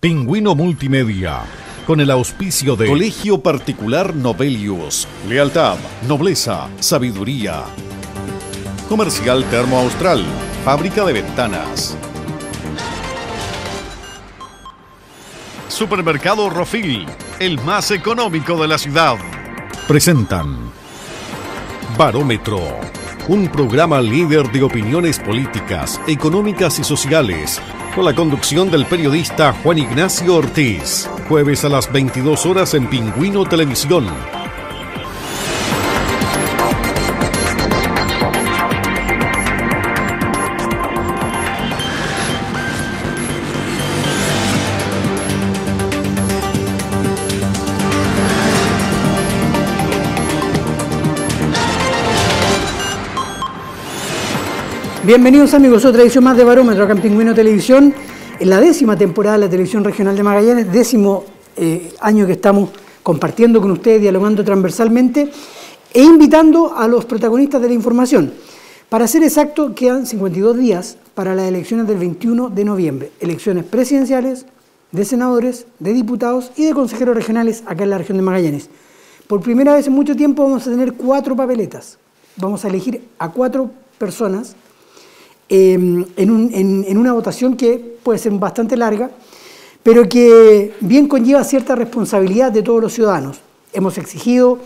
Pingüino Multimedia, con el auspicio de Colegio Particular Novelius, lealtad, nobleza, sabiduría. Comercial Termo Austral, fábrica de ventanas. Supermercado Rofil, el más económico de la ciudad. Presentan Barómetro, un programa líder de opiniones políticas, económicas y sociales, con la conducción del periodista Juan Ignacio Ortiz. Jueves a las 22 horas en Pingüino Televisión. Bienvenidos amigos a otra edición más de Barómetro acá en Pingüino Televisión, en la 10ª temporada de la Televisión Regional de Magallanes, 10º año que estamos compartiendo con ustedes, dialogando transversalmente e invitando a los protagonistas de la información. Para ser exacto, quedan 52 días para las elecciones del 21 de noviembre, elecciones presidenciales, de senadores, de diputados y de consejeros regionales acá en la región de Magallanes. Por primera vez en mucho tiempo vamos a tener 4 papeletas, vamos a elegir a 4 personas en una votación que puede ser bastante larga, pero que bien conlleva cierta responsabilidad de todos los ciudadanos. Hemos exigido,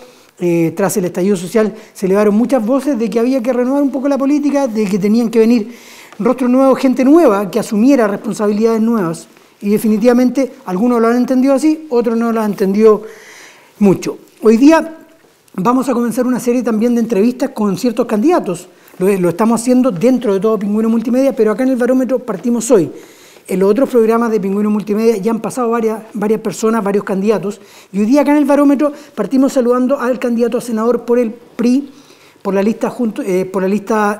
tras el estallido social, se elevaron muchas voces de que había que renovar un poco la política, de que tenían que venir rostros nuevos, gente nueva, que asumiera responsabilidades nuevas. Y definitivamente algunos lo han entendido así, otros no lo han entendido mucho. Hoy día vamos a comenzar una serie también de entrevistas con ciertos candidatos. Lo estamos haciendo dentro de todo Pingüino Multimedia, pero acá en el Barómetro partimos hoy. En los otros programas de Pingüino Multimedia ya han pasado varias personas, varios candidatos, y hoy día acá en el Barómetro partimos saludando al candidato a senador por el PRI, por la lista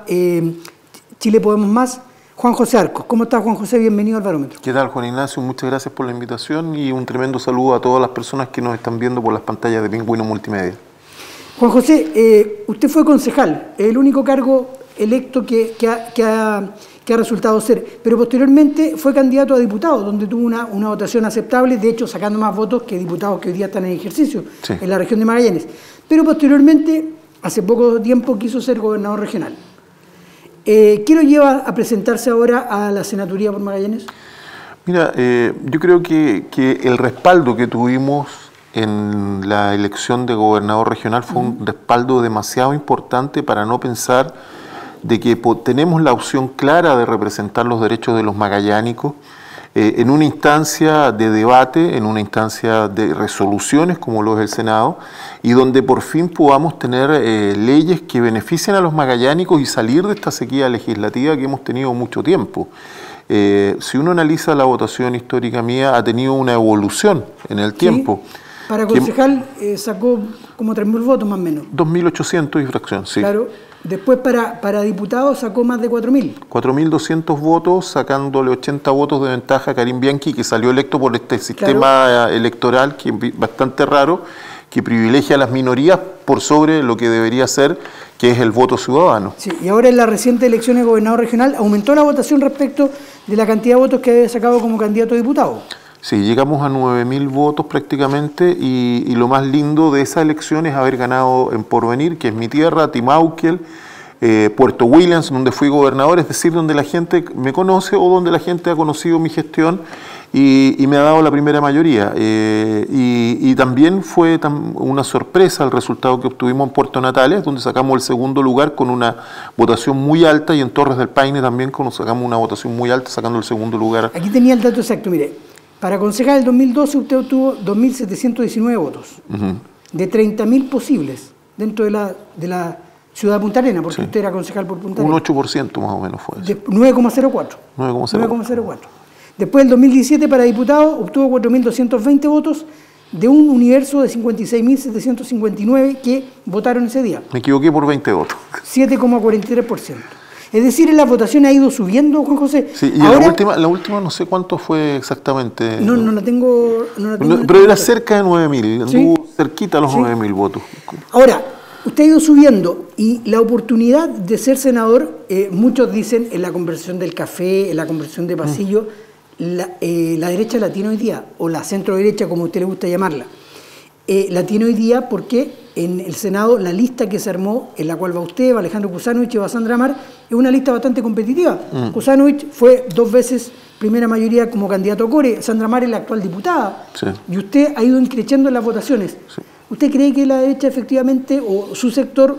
Chile Podemos Más, Juan José Arcos. ¿Cómo estás, Juan José? Bienvenido al Barómetro. ¿Qué tal, Juan Ignacio? Muchas gracias por la invitación y un tremendo saludo a todas las personas que nos están viendo por las pantallas de Pingüino Multimedia. Juan José, usted fue concejal, el único cargo electo que ha resultado ser, pero posteriormente fue candidato a diputado, donde tuvo una votación aceptable, de hecho sacando más votos que diputados que hoy día están en ejercicio en la región de Magallanes. Pero posteriormente, hace poco tiempo, quiso ser gobernador regional. ¿Qué lo lleva a presentarse ahora a la senaturía por Magallanes? Mira, yo creo que el respaldo que tuvimos en la elección de gobernador regional fue un respaldo demasiado importante para no pensar de que tenemos la opción clara de representar los derechos de los magallánicos en una instancia de debate, en una instancia de resoluciones como lo es el Senado, y donde por fin podamos tener leyes que beneficien a los magallánicos y salir de esta sequía legislativa que hemos tenido mucho tiempo. Si uno analiza la votación histórica mía, ha tenido una evolución en el tiempo. Sí. Para concejal sacó como 3.000 votos más o menos. 2.800 y fracción, sí. Claro. Después para diputado sacó más de 4.000. 4.200 votos, sacándole 80 votos de ventaja a Karim Bianchi, que salió electo por este sistema electoral que es bastante raro, que privilegia a las minorías por sobre lo que debería ser, que es el voto ciudadano. Sí, y ahora en la reciente elección de gobernador regional aumentó la votación respecto de la cantidad de votos que había sacado como candidato a diputado. Sí, llegamos a 9.000 votos prácticamente y lo más lindo de esa elección es haber ganado en Porvenir, que es mi tierra, Timauquel, Puerto Williams, donde fui gobernador, es decir, donde la gente me conoce o donde la gente ha conocido mi gestión y me ha dado la primera mayoría. Y también fue una sorpresa el resultado que obtuvimos en Puerto Natales, donde sacamos el segundo lugar con una votación muy alta, y en Torres del Paine también sacamos una votación muy alta, sacando el segundo lugar. Aquí tenía el dato exacto, mire. Para concejal del 2012 usted obtuvo 2.719 votos, de 30.000 posibles dentro de la ciudad de Punta Arenas, porque usted era concejal por Punta Arenas. Un 8% más o menos fue eso. 9,04. 9,04. Después del 2017 para diputado obtuvo 4.220 votos de un universo de 56.759 que votaron ese día. Me equivoqué por 20 votos. 7,43%. Es decir, en la votación ha ido subiendo, Juan José. Sí, y ahora, la última no sé cuánto fue exactamente. No la tengo. Pero era cerca de 9.000, anduvo cerquita a los 9.000 votos. Ahora, usted ha ido subiendo y la oportunidad de ser senador, muchos dicen en la conversación del café, en la conversación de pasillo, la derecha la tiene hoy día, o la centro derecha, como a usted le gusta llamarla, la tiene hoy día porque en el Senado la lista que se armó, en la cual va usted, va Alejandro Kuzanovich y va Sandra Mar, es una lista bastante competitiva. Kuzanovich fue 2 veces primera mayoría como candidato a Core, Sandra Mar es la actual diputada, sí. Y usted ha ido increciendo en las votaciones. Sí. ¿Usted cree que la derecha efectivamente, o su sector,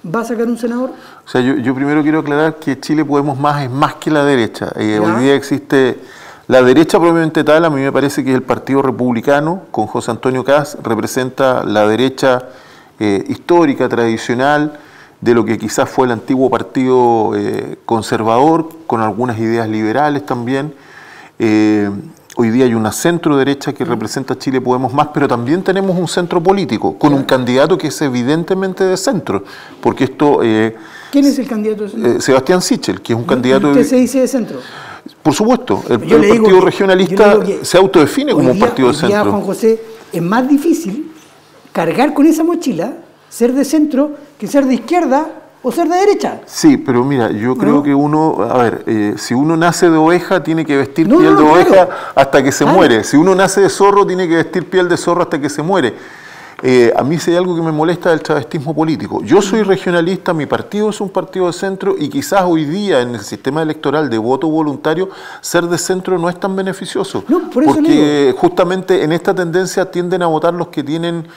va a sacar un senador? O sea, yo primero quiero aclarar que Chile Podemos Más es más que la derecha. Hoy día existe la derecha propiamente tal. A mí me parece que el Partido Republicano, con José Antonio Kast, representa la derecha histórica, tradicional, de lo que quizás fue el antiguo Partido Conservador, con algunas ideas liberales también. Hoy día hay una centro derecha que representa a Chile Podemos Más, pero también tenemos un centro político, con un candidato que es evidentemente de centro, porque esto... ¿Quién es el candidato de centro? Sebastián Sichel, que es un candidato... ¿Usted se dice de centro? Por supuesto, el Partido Regionalista se autodefine como un partido de centro. Hoy día, Juan José, es más difícil cargar con esa mochila, ser de centro, que ser de izquierda o ser de derecha. Sí, pero mira, yo creo que uno, a ver, si uno nace de oveja, tiene que vestir piel de oveja hasta que se muere. Si uno nace de zorro, tiene que vestir piel de zorro hasta que se muere. A mí sí hay algo que me molesta del travestismo político. Yo soy regionalista, mi partido es un partido de centro y quizás hoy día en el sistema electoral de voto voluntario ser de centro no es tan beneficioso. No, por eso porque justamente en esta tendencia tienden a votar los que tienen...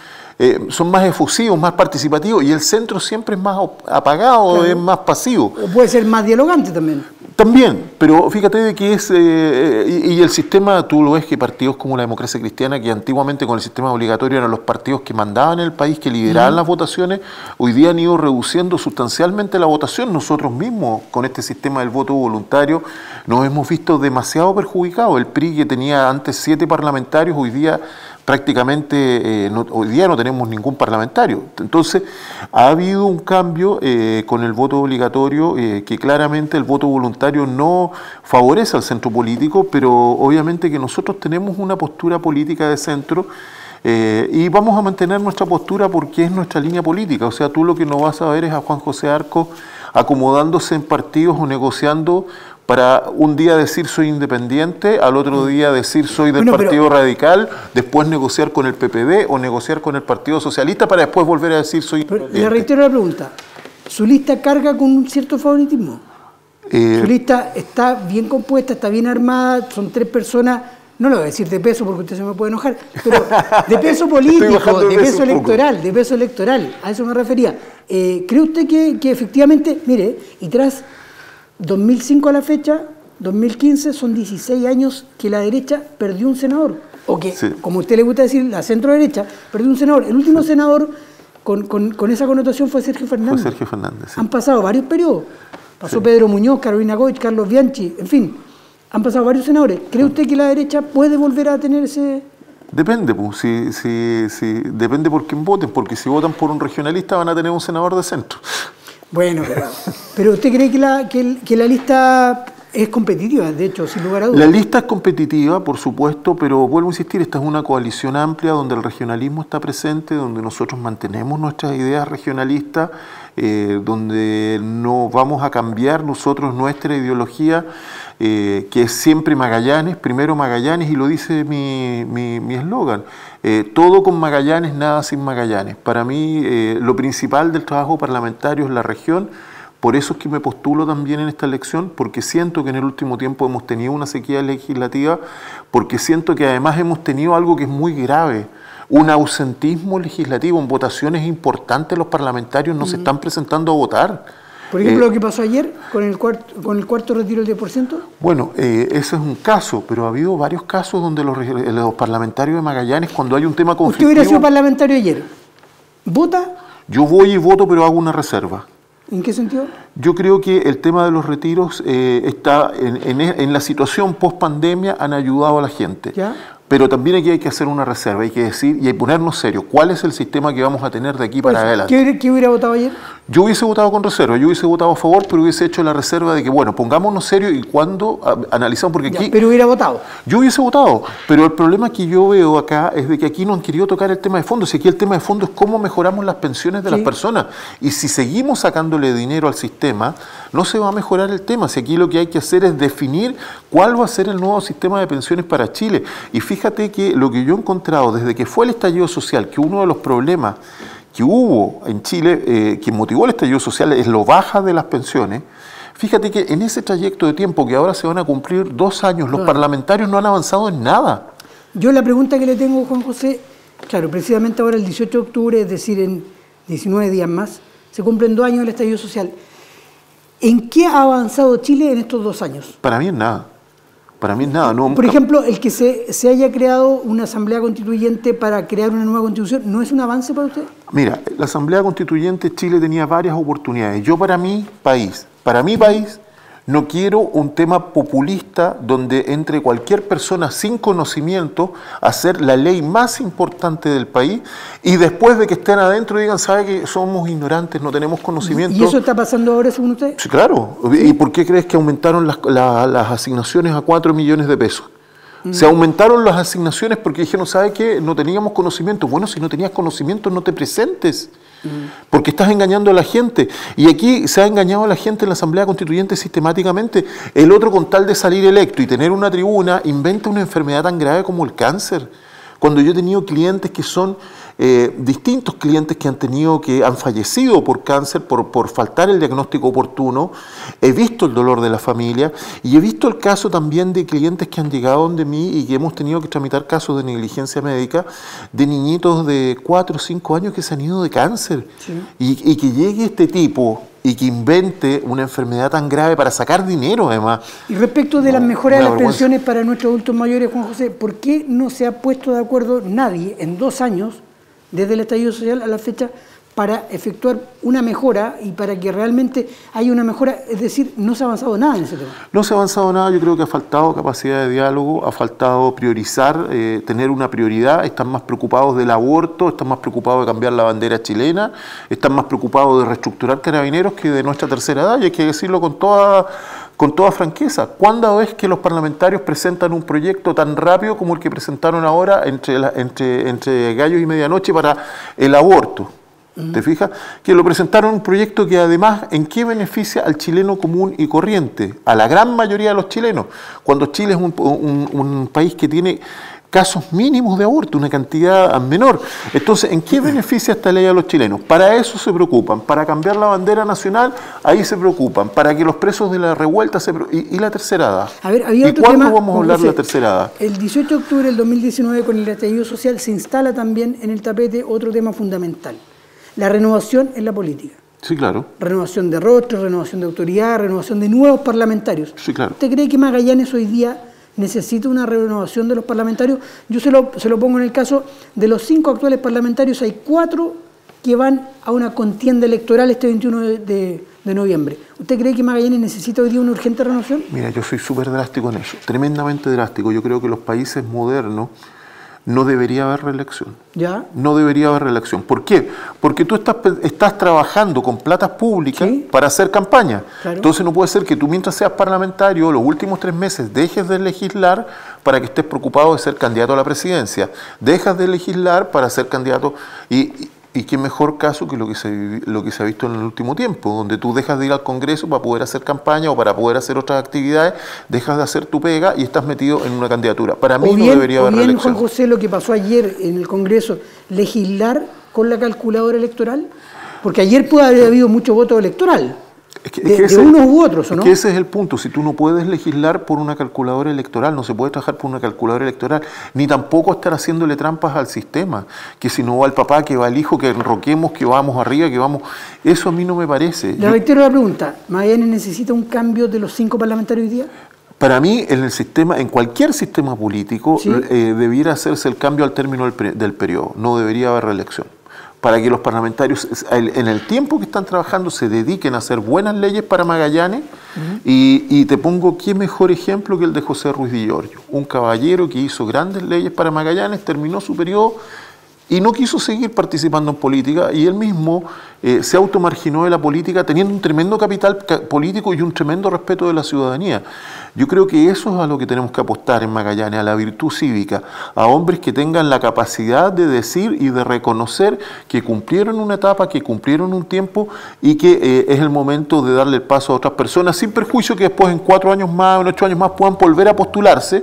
son más efusivos, más participativos, y el centro siempre es más apagado, claro. Es más pasivo. O puede ser más dialogante también. También, pero fíjate de que es... y el sistema, tú lo ves que partidos como la Democracia Cristiana, que antiguamente con el sistema obligatorio eran los partidos que mandaban en el país, que lideraban las votaciones, hoy día han ido reduciendo sustancialmente la votación. Nosotros mismos, con este sistema del voto voluntario, nos hemos visto demasiado perjudicados. El PRI, que tenía antes 7 parlamentarios, hoy día... prácticamente hoy día no tenemos ningún parlamentario. Entonces ha habido un cambio con el voto obligatorio, que claramente el voto voluntario no favorece al centro político, pero obviamente que nosotros tenemos una postura política de centro y vamos a mantener nuestra postura porque es nuestra línea política. O sea, tú lo que no vas a ver es a Juan José Arcos acomodándose en partidos o negociando para un día decir soy independiente, al otro día decir soy del Partido Radical, después negociar con el PPD o negociar con el Partido Socialista para después volver a decir soy independiente. Le reitero la pregunta, ¿su lista carga con un cierto favoritismo? Su lista está bien compuesta, está bien armada, son 3 personas, no lo voy a decir de peso porque usted se me puede enojar, pero de peso político, de peso electoral, a eso me refería. ¿Cree usted que efectivamente, mire, y tras 2005 a la fecha, 2015, son 16 años que la derecha perdió un senador? O que, como a usted le gusta decir, la centro derecha perdió un senador. El último senador con esa connotación fue Sergio Fernández. Fue Sergio Fernández, sí. Han pasado varios periodos. Pasó Pedro Muñoz, Carolina Goich, Carlos Bianchi, en fin. Han pasado varios senadores. ¿Cree usted que la derecha puede volver a tener ese...? Depende, pues, depende por quién voten, porque si votan por un regionalista van a tener un senador de centro. Bueno, pero ¿usted cree que la lista es competitiva, de hecho, sin lugar a dudas? La lista es competitiva, por supuesto, pero vuelvo a insistir, esta es una coalición amplia donde el regionalismo está presente, donde nosotros mantenemos nuestras ideas regionalistas, donde no vamos a cambiar nosotros nuestra ideología, que es siempre Magallanes, primero Magallanes, y lo dice mi eslogan. Todo con Magallanes, nada sin Magallanes. Para mí, lo principal del trabajo parlamentario es la región. Por eso es que me postulo también en esta elección, porque siento que en el último tiempo hemos tenido una sequía legislativa, porque siento que además hemos tenido algo que es muy grave, un ausentismo legislativo. En votaciones importantes los parlamentarios no se están presentando a votar. Por ejemplo, lo que pasó ayer con el cuarto retiro del 10%. Bueno, ese es un caso, pero ha habido varios casos donde los parlamentarios de Magallanes, cuando hay un tema conflictivo... ¿Usted hubiera sido parlamentario ayer? ¿Vota? Yo voy y voto, pero hago una reserva. ¿En qué sentido? Yo creo que el tema de los retiros está en la situación post-pandemia, han ayudado a la gente. ¿Ya? Pero también aquí hay que hacer una reserva, hay que decir y hay que ponernos serios. ¿Cuál es el sistema que vamos a tener de aquí para adelante? ¿Qué hubiera votado ayer? Yo hubiese votado con reserva, yo hubiese votado a favor, pero hubiese hecho la reserva de que, bueno, pongámonos serios y cuando analizamos, porque aquí... Pero hubiera votado. Yo hubiese votado, pero el problema que yo veo acá es de que aquí no han querido tocar el tema de fondo. Si aquí el tema de fondo es cómo mejoramos las pensiones de las personas. Y si seguimos sacándole dinero al sistema, sistema, no se va a mejorar el tema. Si aquí lo que hay que hacer es definir cuál va a ser el nuevo sistema de pensiones para Chile. Y fíjate que lo que yo he encontrado desde que fue el estallido social, que uno de los problemas que hubo en Chile, que motivó el estallido social, es lo baja de las pensiones. Fíjate que en ese trayecto de tiempo, que ahora se van a cumplir 2 años, los parlamentarios no han avanzado en nada. Yo la pregunta que le tengo, Juan José, claro, precisamente ahora el 18 de octubre, es decir, en 19 días más, se cumplen 2 años del estallido social. ¿En qué ha avanzado Chile en estos 2 años? Para mí es nada. Para mí es nada. No, por ejemplo, el que se haya creado una asamblea constituyente para crear una nueva constitución, ¿no es un avance para usted? Mira, la asamblea constituyente Chile tenía varias oportunidades. Yo para mi país, no quiero un tema populista donde entre cualquier persona sin conocimiento a hacer la ley más importante del país y después de que estén adentro digan, ¿sabe que somos ignorantes, no tenemos conocimiento? ¿Y eso está pasando ahora según usted? Sí, claro. ¿Sí? ¿Y por qué crees que aumentaron las asignaciones a 4 millones de pesos? Se aumentaron las asignaciones porque dijeron, ¿sabe qué? No teníamos conocimiento. Bueno, si no tenías conocimiento, no te presentes. Porque estás engañando a la gente. Y aquí se ha engañado a la gente en la Asamblea Constituyente sistemáticamente. El otro, con tal de salir electo y tener una tribuna, inventa una enfermedad tan grave como el cáncer. Cuando yo he tenido clientes que son distintos clientes que han fallecido por cáncer, por faltar el diagnóstico oportuno, he visto el dolor de la familia y he visto el caso también de clientes que han llegado donde mí y que hemos tenido que tramitar casos de negligencia médica de niñitos de 4 o 5 años que se han ido de cáncer. Sí. Y que llegue este tipo y que invente una enfermedad tan grave para sacar dinero, además. Y respecto de las mejoras de las pensiones para nuestros adultos mayores, Juan José, ¿por qué no se ha puesto de acuerdo nadie en 2 años, desde el estallido social a la fecha, para efectuar una mejora y para que realmente haya una mejora? Es decir, no se ha avanzado nada en ese tema. No se ha avanzado nada. Yo creo que ha faltado capacidad de diálogo, ha faltado priorizar, tener una prioridad. Están más preocupados del aborto, están más preocupados de cambiar la bandera chilena, están más preocupados de reestructurar Carabineros que de nuestra tercera edad, y hay que decirlo con toda franqueza. ¿Cuándo es que los parlamentarios presentan un proyecto tan rápido como el que presentaron ahora entre gallos y medianoche para el aborto? ¿Te fijas? Que lo presentaron un proyecto que además, ¿en qué beneficia al chileno común y corriente? A la gran mayoría de los chilenos. Cuando Chile es un país que tiene casos mínimos de aborto, una cantidad menor. Entonces, ¿en qué beneficia esta ley a los chilenos? Para eso se preocupan, para cambiar la bandera nacional, ahí se preocupan, para que los presos de la revuelta y la tercera edad. A ver, había ¿Y otro cuándo tema, vamos a hablar de la tercera edad? El 18 de octubre del 2019, con el estallido social, se instala también en el tapete otro tema fundamental: la renovación en la política. Sí, claro. Renovación de rostros, renovación de autoridad, renovación de nuevos parlamentarios. Sí, claro. ¿Usted cree que Magallanes hoy día necesita una renovación de los parlamentarios? Yo se lo pongo en el caso de los 5 actuales parlamentarios, hay 4 que van a una contienda electoral este 21 de noviembre. ¿Usted cree que Magallanes necesita hoy día una urgente renovación? Mira, yo soy súper drástico en eso, tremendamente drástico. Yo creo que en los países modernos no debería haber reelección. ¿Ya? No debería haber reelección. ¿Por qué? Porque tú estás trabajando con platas públicas, ¿sí?, para hacer campaña. Claro. Entonces no puede ser que tú, mientras seas parlamentario, los últimos 3 meses dejes de legislar para que estés preocupado de ser candidato a la presidencia. Dejas de legislar para ser candidato y qué mejor caso que lo que se ha visto en el último tiempo, donde tú dejas de ir al Congreso para poder hacer campaña o para poder hacer otras actividades, dejas de hacer tu pega y estás metido en una candidatura. Para mí no debería haber reelección. Juan José, lo que pasó ayer en el Congreso, legislar con la calculadora electoral, porque ayer puede haber habido mucho voto electoral. De unos u otros, ¿o no? Es que ese es el punto. Si tú no puedes legislar por una calculadora electoral, no se puede trabajar por una calculadora electoral, ni tampoco estar haciéndole trampas al sistema, que si no va el papá, que va el hijo, que enroquemos, que vamos arriba, que vamos... Eso a mí no me parece. Le reitero la pregunta: ¿Magallanes necesita un cambio de los 5 parlamentarios hoy día? Para mí, en cualquier sistema político, ¿sí?, debiera hacerse el cambio al término del periodo. No debería haber reelección. Para que los parlamentarios, en el tiempo que están trabajando, se dediquen a hacer buenas leyes para Magallanes. Y te pongo qué mejor ejemplo que el de José Ruiz Di Giorgio, un caballero que hizo grandes leyes para Magallanes, terminó su periodo y no quiso seguir participando en política, y él mismo se automarginó de la política teniendo un tremendo capital político y un tremendo respeto de la ciudadanía. Yo creo que eso es a lo que tenemos que apostar en Magallanes, a la virtud cívica, a hombres que tengan la capacidad de decir y de reconocer que cumplieron una etapa, que cumplieron un tiempo y que es el momento de darle el paso a otras personas, sin perjuicio que después en 4 años más, en 8 años más puedan volver a postularse,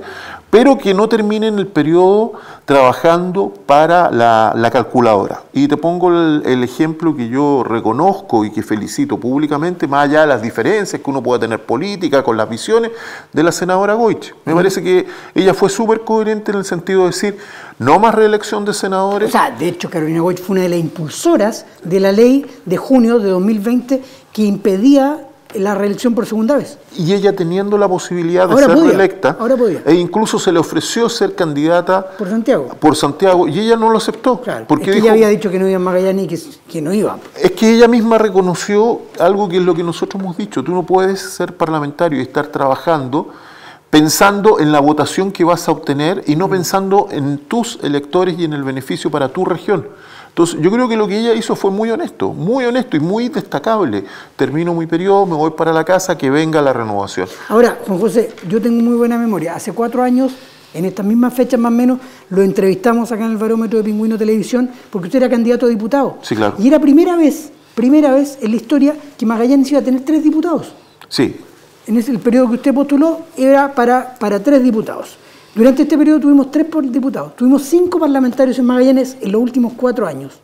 pero que no terminen el periodo trabajando para la calculadora. Y te pongo el ejemplo que yo reconozco y que felicito públicamente, más allá de las diferencias que uno pueda tener política con las visiones de la senadora Goich. Me parece que ella fue súper coherente en el sentido de decir, no más reelección de senadores. O sea, de hecho, Carolina Goich fue una de las impulsoras de la ley de junio de 2020 que impedía la reelección por segunda vez. Y ella teniendo la posibilidad de ser reelecta, e incluso se le ofreció ser candidata por Santiago, y ella no lo aceptó. Claro, porque ella había dicho que no iba a Magallanes y que no iba. Es que ella misma reconoció algo que es lo que nosotros hemos dicho, tú no puedes ser parlamentario y estar trabajando pensando en la votación que vas a obtener y no pensando en tus electores y en el beneficio para tu región. Entonces, yo creo que lo que ella hizo fue muy honesto y muy destacable. Termino mi periodo, me voy para la casa, que venga la renovación. Ahora, Juan José, yo tengo muy buena memoria. Hace 4 años, en estas mismas fechas más o menos, lo entrevistamos acá en el Barómetro de Pingüino Televisión, porque usted era candidato a diputado. Sí, claro. Y era primera vez en la historia que Magallanes iba a tener 3 diputados. Sí. En el periodo que usted postuló era para 3 diputados. Durante este periodo tuvimos 3 diputados. Tuvimos 5 parlamentarios en Magallanes en los últimos 4 años.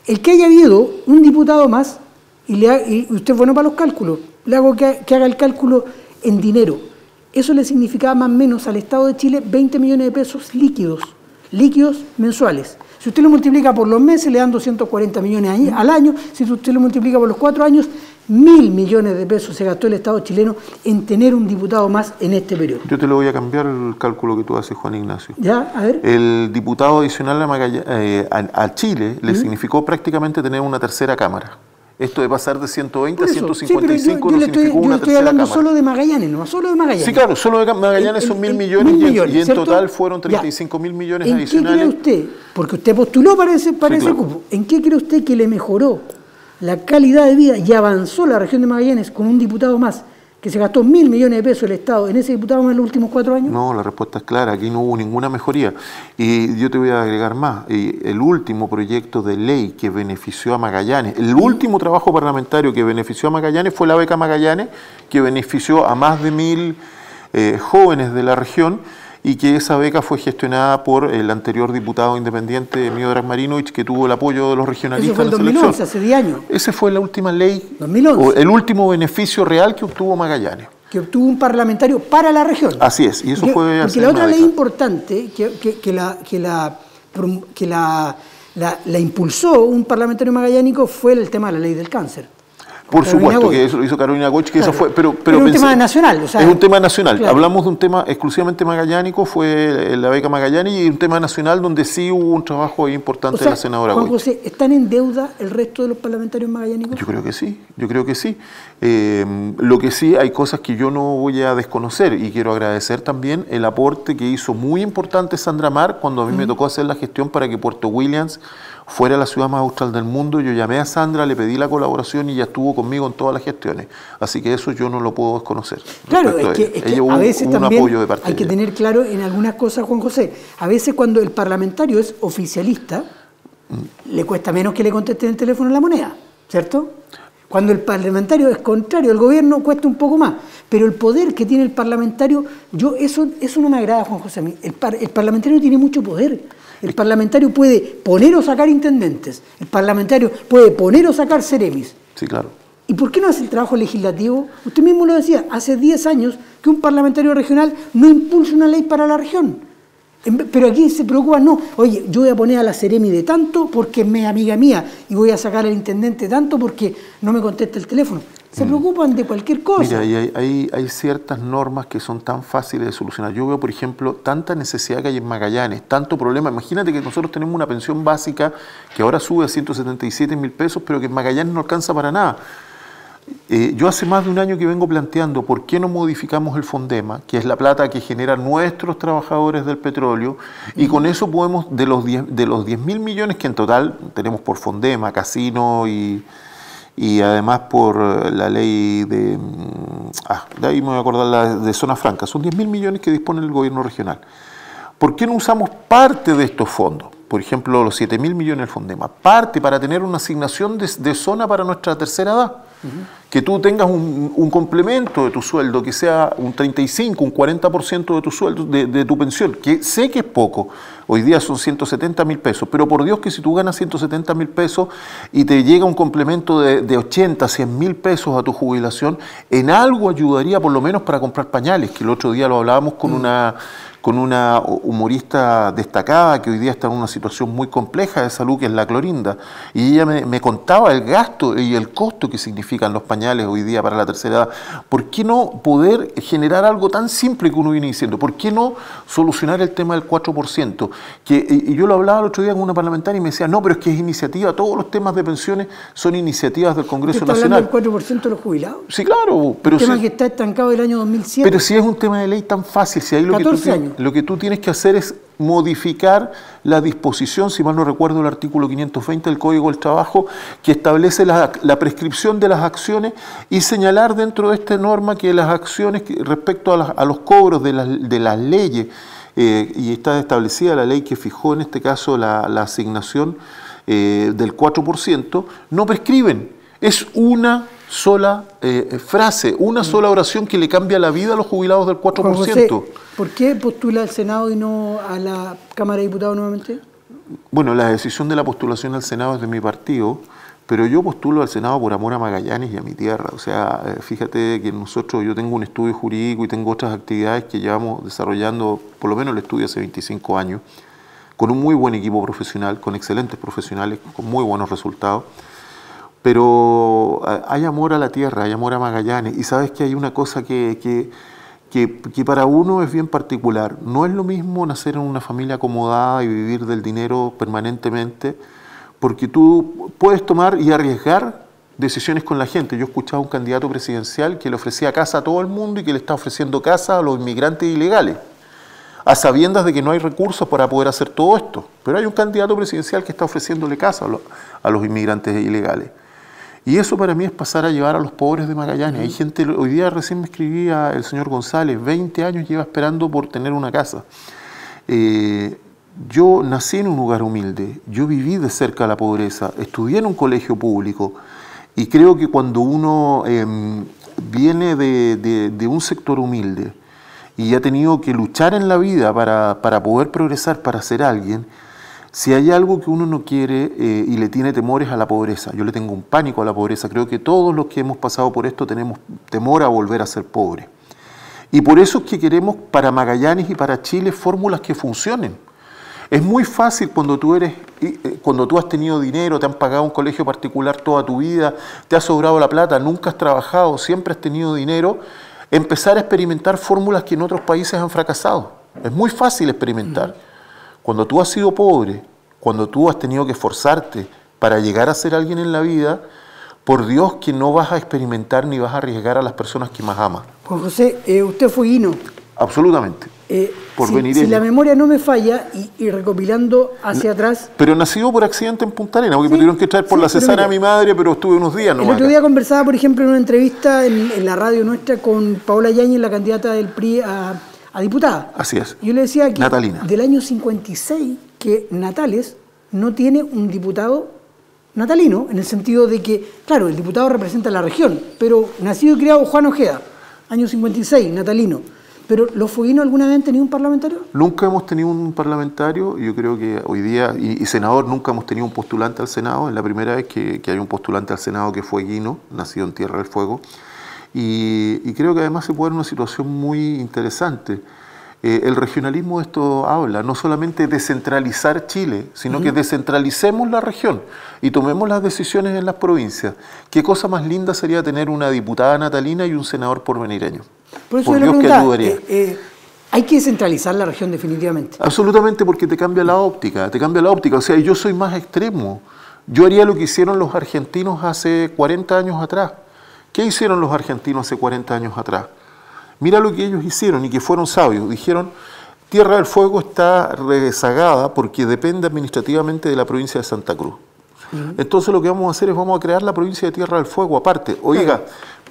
El que haya habido un diputado más, y usted es bueno para los cálculos, le hago que haga el cálculo en dinero. Eso le significaba más o menos al Estado de Chile 20 millones de pesos líquidos mensuales. Si usted lo multiplica por los meses, le dan 240 millones al año. Si usted lo multiplica por los 4 años, 1.000 millones de pesos se gastó el Estado chileno en tener un diputado más en este periodo. Yo te lo voy a cambiar el cálculo que tú haces, Juan Ignacio. Ya, a ver. El diputado adicional a Chile le significó prácticamente tener una tercera cámara. Esto de pasar de 120 a 155 no significó una tercera cámara. Yo estoy hablando solo de Magallanes, no solo de Magallanes. Sí, claro, solo de Magallanes son 1.000 millones y en total fueron 35.000 millones adicionales. ¿En qué cree usted? Porque usted postuló para ese cupo. ¿En qué cree usted que le mejoró la calidad de vida y avanzó la región de Magallanes con un diputado más que se gastó 1.000 millones de pesos el Estado en ese diputado más en los últimos 4 años? No, la respuesta es clara, aquí no hubo ninguna mejoría. Y yo te voy a agregar más, el último proyecto de ley que benefició a Magallanes, el último trabajo parlamentario que benefició a Magallanes fue la beca Magallanes, que benefició a más de 1.000 jóvenes de la región, y que esa beca fue gestionada por el anterior diputado independiente Miodrag Marinovich, que tuvo el apoyo de los regionalistas. Eso fue en 2011, hace 10 años. Esa fue la última ley, 2011. O el último beneficio real que obtuvo Magallanes. Que obtuvo un parlamentario para la región. Así es, y eso fue... Porque la otra ley importante que la impulsó un parlamentario magallánico fue el tema de la ley del cáncer. Por supuesto, que eso lo hizo Carolina Goich, que claro, eso fue, pero es un tema nacional. O sea, es un tema nacional. Claro. Hablamos de un tema exclusivamente magallánico, fue la beca Magallanes, y un tema nacional donde sí hubo un trabajo importante de la senadora Goich. Juan José, ¿están en deuda el resto de los parlamentarios magallánicos? Yo creo que sí. Lo que sí, hay cosas que yo no voy a desconocer, y quiero agradecer también el aporte que hizo muy importante Sandra Mar cuando a mí me tocó hacer la gestión para que Puerto Williams fuera la ciudad más austral del mundo. Yo llamé a Sandra, le pedí la colaboración y ella estuvo conmigo en todas las gestiones. Así que eso yo no lo puedo desconocer. Claro, es que a veces también hay que tener claro en algunas cosas, Juan José. A veces cuando el parlamentario es oficialista, le cuesta menos que le contesten el teléfono en La Moneda, ¿cierto? Cuando el parlamentario es contrario al gobierno, cuesta un poco más. Pero el poder que tiene el parlamentario, eso no me agrada, Juan José. A mí. El parlamentario tiene mucho poder. El parlamentario puede poner o sacar intendentes. El parlamentario puede poner o sacar seremis. Sí, claro. ¿Y por qué no hace el trabajo legislativo? Usted mismo lo decía, hace 10 años que un parlamentario regional no impulsa una ley para la región. Pero aquí se preocupa, no, oye, yo voy a poner a la seremi de tanto porque es amiga mía y voy a sacar al intendente tanto porque no me contesta el teléfono. Se preocupan de cualquier cosa. Mira, y hay ciertas normas que son tan fáciles de solucionar. Yo veo, por ejemplo, tanta necesidad que hay en Magallanes, tanto problema. Imagínate que nosotros tenemos una pensión básica que ahora sube a 177.000 pesos, pero que en Magallanes no alcanza para nada. Yo hace más de un año que vengo planteando por qué no modificamos el Fondema, que es la plata que generan nuestros trabajadores del petróleo, y con eso podemos, de los 10.000 millones que en total tenemos por Fondema, casino y además por la ley de ahí me voy a acordar, de zona franca, son 10.000 millones que dispone el gobierno regional. ¿Por qué no usamos parte de estos fondos? Por ejemplo, los 7.000 millones del Fondema, parte para tener una asignación de zona para nuestra tercera edad. Que tú tengas un complemento de tu sueldo, que sea un 35, un 40% de tu sueldo, de tu pensión, que sé que es poco, hoy día son 170.000 pesos, pero por Dios que si tú ganas 170.000 pesos y te llega un complemento de 80, 100.000 pesos a tu jubilación, en algo ayudaría por lo menos para comprar pañales, que el otro día lo hablábamos con una humorista destacada que hoy día está en una situación muy compleja de salud, que es la Clorinda, y ella me contaba el gasto y el costo que significan los pañales hoy día para la tercera edad. ¿Por qué no poder generar algo tan simple que uno viene diciendo? ¿Por qué no solucionar el tema del 4%? Y yo lo hablaba el otro día con una parlamentaria y me decía, no, pero es que es iniciativa, todos los temas de pensiones son iniciativas del Congreso Nacional. ¿Está hablando del 4% de los jubilados? Sí, claro. Pero un tema que está estancado del año 2007. Pero si es un tema de ley tan fácil, si ahí lo que tú tienes que hacer es modificar la disposición, si mal no recuerdo, el artículo 520 del Código del Trabajo, que establece la prescripción de las acciones, y señalar dentro de esta norma que las acciones respecto a los cobros de las leyes, y está establecida la ley que fijó en este caso la asignación del 4%, no prescriben. Es una sola frase, una sola oración que le cambia la vida a los jubilados del 4%. Juan José, ¿por qué postula al Senado y no a la Cámara de Diputados nuevamente? Bueno, la decisión de la postulación al Senado es de mi partido, pero yo postulo al Senado por amor a Magallanes y a mi tierra. O sea, fíjate que yo tengo un estudio jurídico y tengo otras actividades que llevamos desarrollando, por lo menos el estudio hace 25 años, con un muy buen equipo profesional, con excelentes profesionales, con muy buenos resultados. Pero hay amor a la tierra, hay amor a Magallanes, y sabes que hay una cosa que para uno es bien particular. No es lo mismo nacer en una familia acomodada y vivir del dinero permanentemente, porque tú puedes tomar y arriesgar decisiones con la gente. Yo escuchaba a un candidato presidencial que le ofrecía casa a todo el mundo y que le está ofreciendo casa a los inmigrantes ilegales, a sabiendas de que no hay recursos para poder hacer todo esto. Pero hay un candidato presidencial que está ofreciéndole casa a los inmigrantes ilegales. Y eso para mí es pasar a llevar a los pobres de Magallanes. Hay gente, hoy día recién me escribía el señor González, 20 años lleva esperando por tener una casa. Yo nací en un lugar humilde, yo viví de cerca la pobreza, estudié en un colegio público, y creo que cuando uno viene de un sector humilde y ha tenido que luchar en la vida para poder progresar, para ser alguien, si hay algo que uno no quiere y le tiene temores a la pobreza, yo le tengo un pánico a la pobreza, creo que todos los que hemos pasado por esto tenemos temor a volver a ser pobres. Y por eso es que queremos para Magallanes y para Chile fórmulas que funcionen. Es muy fácil cuando tú has tenido dinero, te han pagado un colegio particular toda tu vida, te ha sobrado la plata, nunca has trabajado, siempre has tenido dinero, empezar a experimentar fórmulas que en otros países han fracasado. Es muy fácil experimentar. Cuando tú has sido pobre, cuando tú has tenido que esforzarte para llegar a ser alguien en la vida, por Dios que no vas a experimentar ni vas a arriesgar a las personas que más amas. Juan José, usted fue guino. Absolutamente. Si la memoria no me falla, y recopilando hacia atrás... Pero nacido por accidente en Punta Arenas, porque me tuvieron que traer por la cesárea a mi madre, pero estuve unos días nomás. El otro día conversaba, por ejemplo, en una entrevista en la radio nuestra con Paola Yáñez, la candidata del PRI a diputada. Así es. Yo le decía que Natalina. Del año 56 que Natales no tiene un diputado natalino, en el sentido de que, claro, el diputado representa la región, pero nacido y criado Juan Ojeda, año 56, natalino. ¿Pero los fueguinos alguna vez han tenido un parlamentario? Nunca hemos tenido un parlamentario, yo creo que hoy día, y senador, nunca hemos tenido un postulante al Senado. Es la primera vez que hay un postulante al Senado que fue guino, nacido en Tierra del Fuego. Y creo que además se puede dar una situación muy interesante. El regionalismo de esto habla, no solamente descentralizar Chile, sino que descentralicemos la región y tomemos las decisiones en las provincias. ¿Qué cosa más linda sería tener una diputada natalina y un senador porvenireño? Por eso yo le preguntaba, hay que descentralizar la región definitivamente. Absolutamente, porque te cambia la óptica, O sea, yo soy más extremo. Yo haría lo que hicieron los argentinos hace 40 años atrás, ¿Qué hicieron los argentinos hace 40 años atrás? Mira lo que ellos hicieron y que fueron sabios. Dijeron, Tierra del Fuego está rezagada porque depende administrativamente de la provincia de Santa Cruz. Entonces lo que vamos a hacer es vamos a crear la provincia de Tierra del Fuego aparte. Oiga,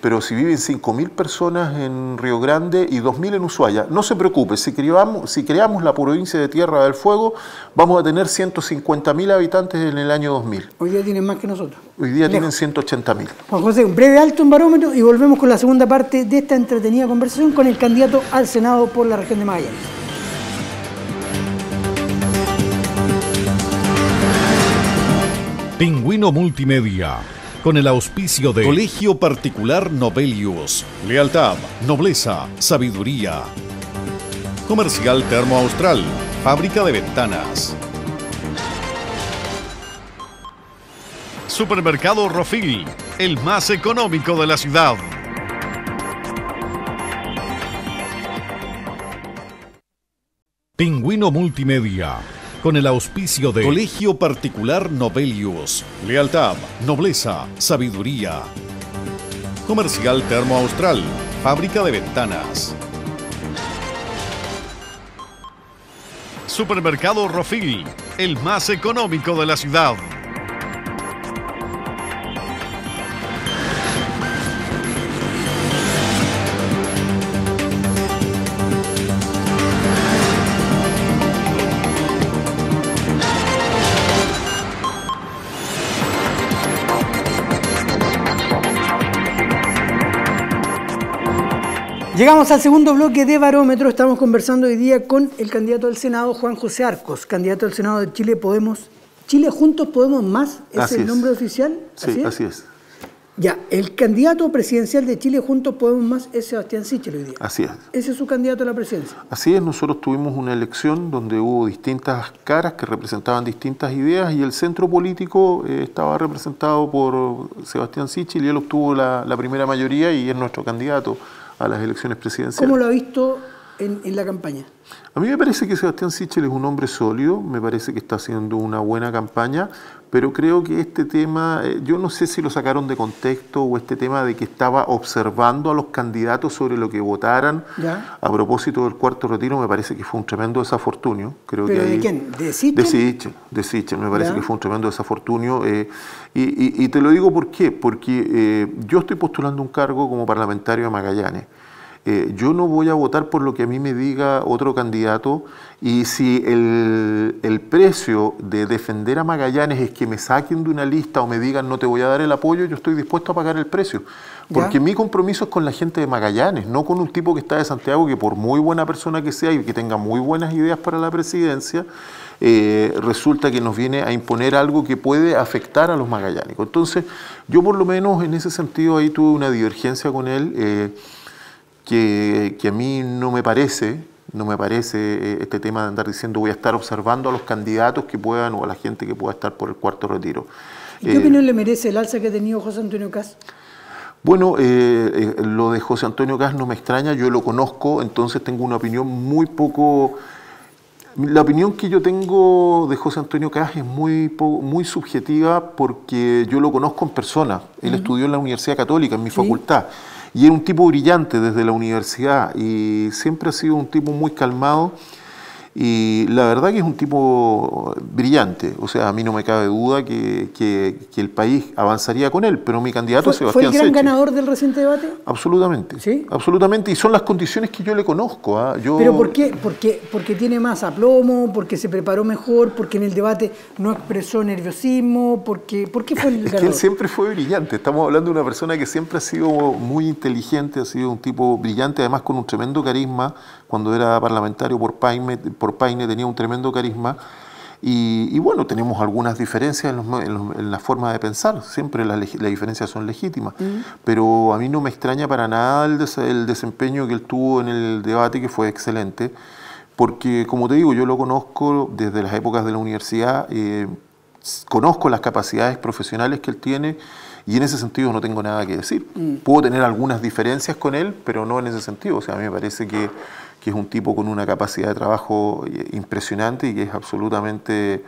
pero si viven 5.000 personas en Río Grande y 2.000 en Ushuaia, no se preocupe, si creamos la provincia de Tierra del Fuego, vamos a tener 150.000 habitantes en el año 2000. Hoy día tienen más que nosotros. Hoy día tienen 180.000. Juan José, un breve alto en Barómetro y volvemos con la segunda parte de esta entretenida conversación con el candidato al Senado por la región de Magallanes. Pingüino Multimedia, con el auspicio de Colegio Particular Novelius, lealtad, nobleza, sabiduría. Comercial Termo Austral, fábrica de ventanas. Supermercado Rofil, el más económico de la ciudad. Pingüino Multimedia, con el auspicio de Colegio Particular Novelius, lealtad, nobleza, sabiduría. Comercial Termo Austral, fábrica de ventanas. Supermercado Rofil, el más económico de la ciudad. Llegamos al segundo bloque de Barómetro. Estamos conversando hoy día con el candidato al Senado, Juan José Arcos, candidato al Senado de Chile Podemos. Chile Juntos Podemos Más, ¿es el nombre oficial? Sí, así es. Ya, el candidato presidencial de Chile Juntos Podemos Más es Sebastián Sichel hoy día. Así es. ¿Ese es su candidato a la presidencia? Así es, nosotros tuvimos una elección donde hubo distintas caras que representaban distintas ideas y el centro político estaba representado por Sebastián Sichel y él obtuvo la primera mayoría y es nuestro candidato a las elecciones presidenciales. ¿Cómo lo ha visto en la campaña? A mí me parece que Sebastián Sichel es un hombre sólido, me parece que está haciendo una buena campaña, pero creo que este tema, yo no sé si lo sacaron de contexto o este tema de que estaba observando a los candidatos sobre lo que votaran. ¿Ya? A propósito del cuarto retiro, me parece que fue un tremendo desafortunio. Creo ¿Pero que de ahí, quién? ¿De Sichel? De Sichel, me parece ¿Ya? que fue un tremendo desafortunio. Y te lo digo ¿por qué? Porque yo estoy postulando un cargo como parlamentario de Magallanes. Yo no voy a votar por lo que a mí me diga otro candidato y si el precio de defender a Magallanes es que me saquen de una lista o me digan no te voy a dar el apoyo, yo estoy dispuesto a pagar el precio. Porque mi compromiso es con la gente de Magallanes, no con un tipo que está de Santiago que por muy buena persona que sea y que tenga muy buenas ideas para la presidencia, resulta que nos viene a imponer algo que puede afectar a los magallánicos. Entonces, yo por lo menos en ese sentido ahí tuve una divergencia con él, que a mí no me parece este tema de andar diciendo voy a estar observando a los candidatos que puedan o a la gente que pueda estar por el cuarto retiro. ¿Y qué opinión le merece el alza que ha tenido José Antonio Kast? Bueno, lo de José Antonio Kast no me extraña, yo lo conozco, entonces tengo una opinión muy poco... La opinión que yo tengo de José Antonio Kast es muy subjetiva porque yo lo conozco en persona. Él estudió en la Universidad Católica, en mi facultad. Y era un tipo brillante desde la universidad y siempre ha sido un tipo muy calmado y la verdad que es un tipo brillante. O sea, a mí no me cabe duda que el país avanzaría con él, pero mi candidato es Sebastián Sichel. ¿Fue el gran ganador del reciente debate? Absolutamente. ¿Sí? Absolutamente, y son las condiciones que yo le conozco. ¿Pero por qué? ¿Porque tiene más aplomo? ¿Porque se preparó mejor? ¿Porque en el debate no expresó nerviosismo? ¿Por qué fue el ganador? Es que él siempre fue brillante. Estamos hablando de una persona que siempre ha sido muy inteligente, ha sido un tipo brillante, además con un tremendo carisma. Cuando era parlamentario por Paine tenía un tremendo carisma. Y bueno, tenemos algunas diferencias en la forma de pensar, siempre las diferencias son legítimas, pero a mí no me extraña para nada el desempeño que él tuvo en el debate, que fue excelente, porque como te digo, yo lo conozco desde las épocas de la universidad, conozco las capacidades profesionales que él tiene y en ese sentido no tengo nada que decir. Puedo tener algunas diferencias con él, pero no en ese sentido, o sea, a mí me parece que es un tipo con una capacidad de trabajo impresionante y que es absolutamente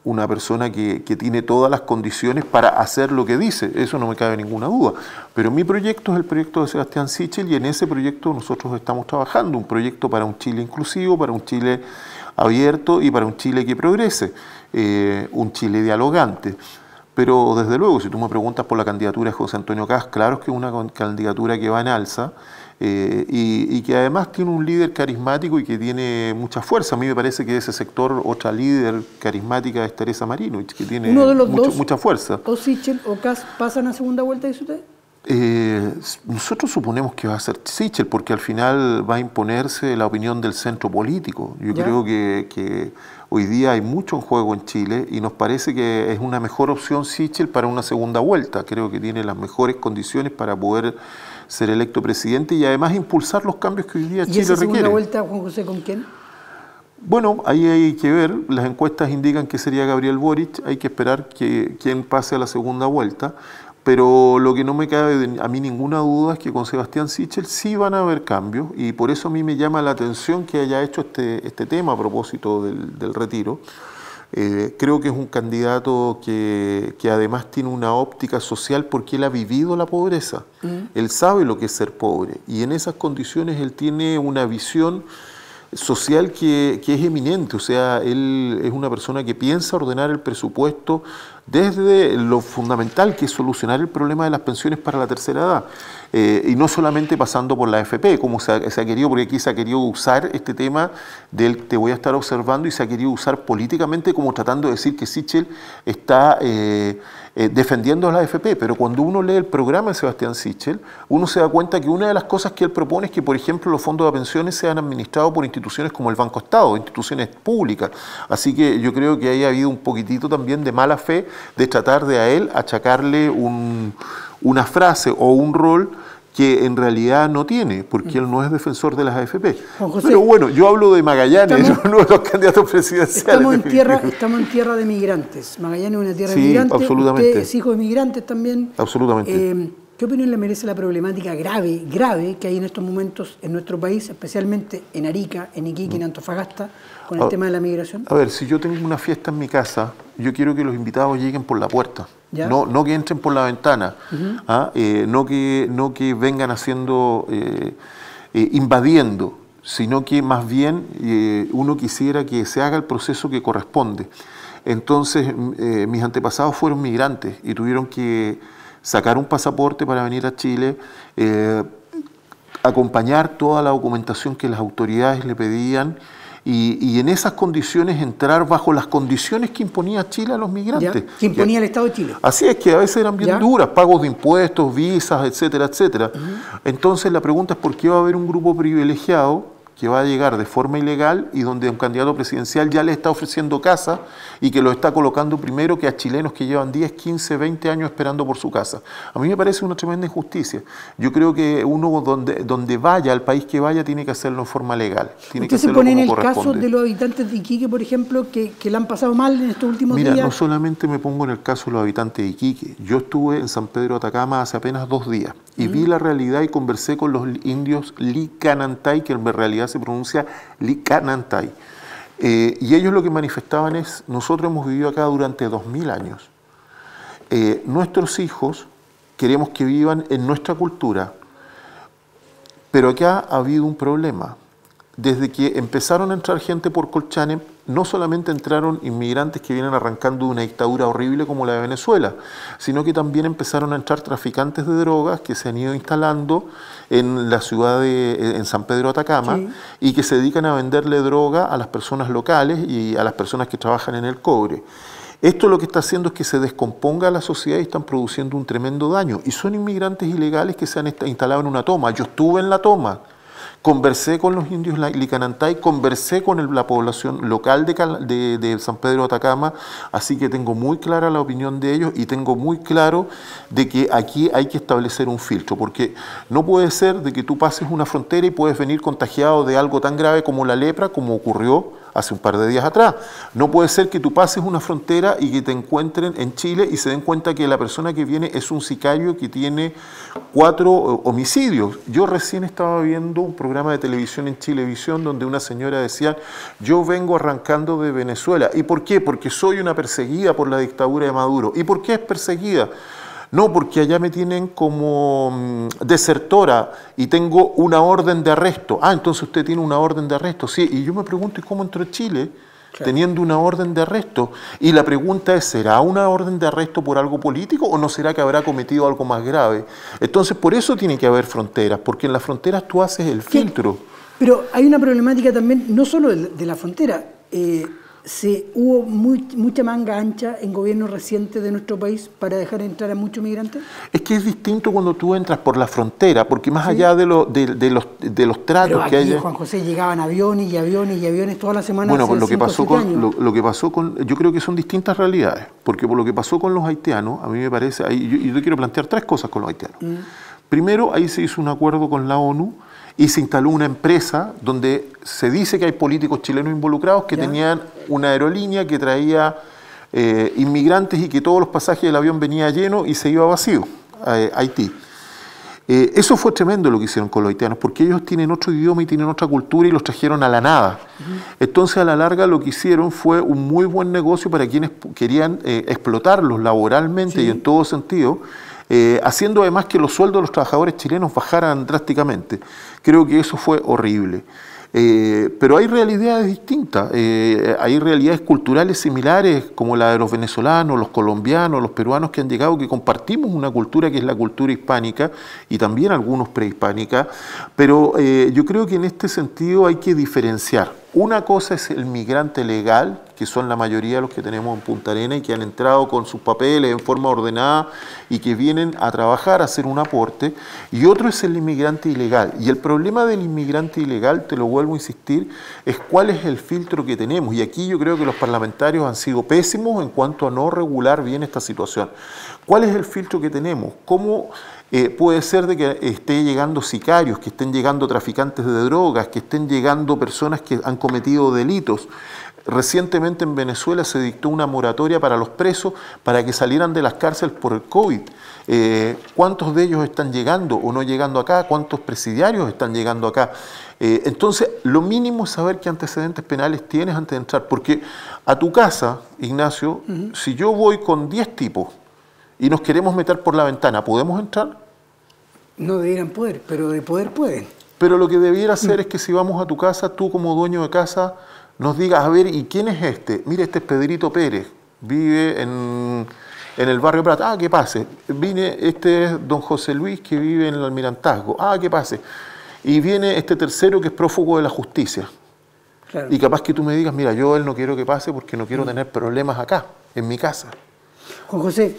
una persona que tiene todas las condiciones para hacer lo que dice, eso no me cabe ninguna duda. Pero mi proyecto es el proyecto de Sebastián Sichel y en ese proyecto nosotros estamos trabajando, un proyecto para un Chile inclusivo, para un Chile abierto y para un Chile que progrese, un Chile dialogante. Pero desde luego, si tú me preguntas por la candidatura de José Antonio Kast, claro que es una candidatura que va en alza y que además tiene un líder carismático y que tiene mucha fuerza. A mí me parece que ese sector, otra líder carismática es Teresa Marinovich, que tiene mucha fuerza. ¿O Sichel o Kast pasan a segunda vuelta, dice usted? Nosotros suponemos que va a ser Sichel porque al final va a imponerse la opinión del centro político. Yo creo que hoy día hay mucho en juego en Chile y nos parece que es una mejor opción Sichel para una segunda vuelta. Creo que tiene las mejores condiciones para poder ser electo presidente y además impulsar los cambios que hoy día Chile requiere. ¿Y esa segunda vuelta, Juan José, con quién? Bueno, ahí hay que ver, las encuestas indican que sería Gabriel Boric, hay que esperar que quien pase a la segunda vuelta. Pero lo que no me cabe a mí ninguna duda es que con Sebastián Sichel sí van a haber cambios y por eso a mí me llama la atención que haya hecho este tema a propósito del retiro. Creo que es un candidato que además tiene una óptica social porque él ha vivido la pobreza. Él sabe lo que es ser pobre y en esas condiciones él tiene una visión social que es eminente, o sea, él es una persona que piensa ordenar el presupuesto desde lo fundamental que es solucionar el problema de las pensiones para la tercera edad y no solamente pasando por la AFP, como se ha querido, porque aquí se ha querido usar este tema del te voy a estar observando y se ha querido usar políticamente como tratando de decir que Sichel está defendiendo a la AFP, pero cuando uno lee el programa de Sebastián Sichel, uno se da cuenta que una de las cosas que él propone es que, por ejemplo, los fondos de pensiones sean administrados por instituciones como el Banco Estado, instituciones públicas. Así que yo creo que ahí ha habido un poquitito también de mala fe de tratar de a él achacarle una frase o un rol que en realidad no tiene, porque él no es defensor de las AFP. José, pero bueno, yo hablo de Magallanes, uno de los candidatos presidenciales. Estamos en tierra de migrantes. Magallanes es una tierra de sí, migrantes. Absolutamente. Usted es hijo de migrantes también. Absolutamente. ¿Qué opinión le merece la problemática grave que hay en estos momentos en nuestro país, especialmente en Arica, en Iquique, en Antofagasta, con el tema de la migración? A ver, si yo tengo una fiesta en mi casa, yo quiero que los invitados lleguen por la puerta, no que entren por la ventana, no que vengan haciendo, invadiendo, sino que más bien uno quisiera que se haga el proceso que corresponde. Entonces, mis antepasados fueron migrantes y tuvieron que sacar un pasaporte para venir a Chile, acompañar toda la documentación que las autoridades le pedían y en esas condiciones entrar bajo las condiciones que imponía Chile a los migrantes. Que imponía el Estado de Chile. Así es, que a veces eran bien duras, pagos de impuestos, visas, etcétera, etcétera. Entonces la pregunta es por qué va a haber un grupo privilegiado que va a llegar de forma ilegal y donde un candidato presidencial ya le está ofreciendo casa y que lo está colocando primero que a chilenos que llevan 10, 15, 20 años esperando por su casa. A mí me parece una tremenda injusticia. Yo creo que uno donde vaya, al país que vaya, tiene que hacerlo en forma legal. ¿Usted se pone en el caso de los habitantes de Iquique, por ejemplo, que la han pasado mal en estos últimos días? Mira, no solamente me pongo en el caso de los habitantes de Iquique. Yo estuve en San Pedro de Atacama hace apenas 2 días y vi la realidad y conversé con los indios Licanantay, que en realidad se pronuncia Licanantay. Y ellos lo que manifestaban es, nosotros hemos vivido acá durante 2000 años. Nuestros hijos queremos que vivan en nuestra cultura, pero acá ha habido un problema. Desde que empezaron a entrar gente por Colchane, no solamente entraron inmigrantes que vienen arrancando de una dictadura horrible como la de Venezuela, sino que también empezaron a entrar traficantes de drogas que se han ido instalando en la ciudad en San Pedro de Atacama y que se dedican a venderle droga a las personas locales y a las personas que trabajan en el cobre. Esto lo que está haciendo es que se descomponga la sociedad y están produciendo un tremendo daño. Y son inmigrantes ilegales que se han instalado en una toma. Yo estuve en la toma. Conversé con los indios Licanantay, conversé con la población local de San Pedro de Atacama, así que tengo muy clara la opinión de ellos y tengo muy claro de que aquí hay que establecer un filtro, porque no puede ser de que tú pases una frontera y puedes venir contagiado de algo tan grave como la lepra, como ocurrió hace un par de días atrás. No puede ser que tú pases una frontera y que te encuentren en Chile y se den cuenta que la persona que viene es un sicario que tiene 4 homicidios. Yo recién estaba viendo un programa de televisión en Chilevisión donde una señora decía, yo vengo arrancando de Venezuela. ¿Y por qué? Porque soy una perseguida por la dictadura de Maduro. ¿Y por qué es perseguida? No, porque allá me tienen como desertora y tengo una orden de arresto. Ah, entonces usted tiene una orden de arresto. Sí, y yo me pregunto, ¿y cómo entró a Chile teniendo una orden de arresto? Y la pregunta es, ¿será una orden de arresto por algo político o no será que habrá cometido algo más grave? Entonces, por eso tiene que haber fronteras, porque en las fronteras tú haces el filtro. Pero hay una problemática también, no solo de la frontera. ¿Hubo mucha manga ancha en gobiernos recientes de nuestro país para dejar entrar a muchos migrantes? Es que es distinto cuando tú entras por la frontera, porque más allá de los tratos pero aquí, que hay... Juan José, llegaban aviones y aviones y aviones todas las semanas. Bueno, por lo que pasó con... Yo creo que son distintas realidades, porque por lo que pasó con los haitianos, a mí me parece... yo quiero plantear 3 cosas con los haitianos. Primero, ahí se hizo un acuerdo con la ONU, y se instaló una empresa donde se dice que hay políticos chilenos involucrados que tenían una aerolínea que traía inmigrantes y que todos los pasajes del avión venía lleno y se iba vacío a Haití. Eso fue tremendo lo que hicieron con los haitianos, porque ellos tienen otro idioma y tienen otra cultura y los trajeron a la nada. Entonces, a la larga, lo que hicieron fue un muy buen negocio para quienes querían explotarlos laboralmente y en todo sentido, haciendo además que los sueldos de los trabajadores chilenos bajaran drásticamente. Creo que eso fue horrible. Pero hay realidades distintas, hay realidades culturales similares como la de los venezolanos, los colombianos, los peruanos que han llegado, que compartimos una cultura que es la cultura hispánica y también algunos prehispánica, pero yo creo que en este sentido hay que diferenciar. Una cosa es el migrante legal, que son la mayoría de los que tenemos en Punta Arenas y que han entrado con sus papeles en forma ordenada y que vienen a trabajar, a hacer un aporte, y otro es el inmigrante ilegal. Y el problema del inmigrante ilegal, te lo vuelvo a insistir, es cuál es el filtro que tenemos. Y aquí yo creo que los parlamentarios han sido pésimos en cuanto a no regular bien esta situación. ¿Cuál es el filtro que tenemos? ¿Cómo puede ser de que esté llegando sicarios, que estén llegando traficantes de drogas, que estén llegando personas que han cometido delitos? Recientemente en Venezuela se dictó una moratoria para los presos para que salieran de las cárceles por el COVID. ¿Cuántos de ellos están llegando o no llegando acá? ¿Cuántos presidiarios están llegando acá? Entonces, lo mínimo es saber qué antecedentes penales tienes antes de entrar. Porque a tu casa, Ignacio, si yo voy con 10 tipos y nos queremos meter por la ventana, ¿podemos entrar? No debieran poder, pero de poder pueden. Pero lo que debiera hacer es que si vamos a tu casa, tú como dueño de casa nos digas, a ver, ¿y quién es este? Mire, este es Pedrito Pérez, vive en el barrio Prat. Ah, que pase. Este es don José Luis, que vive en el Almirantazgo. Ah, que pase. Y viene este tercero que es prófugo de la justicia. Claro. Y capaz que tú me digas, mira, yo él no quiero que pase porque no quiero tener problemas acá, en mi casa. Juan José,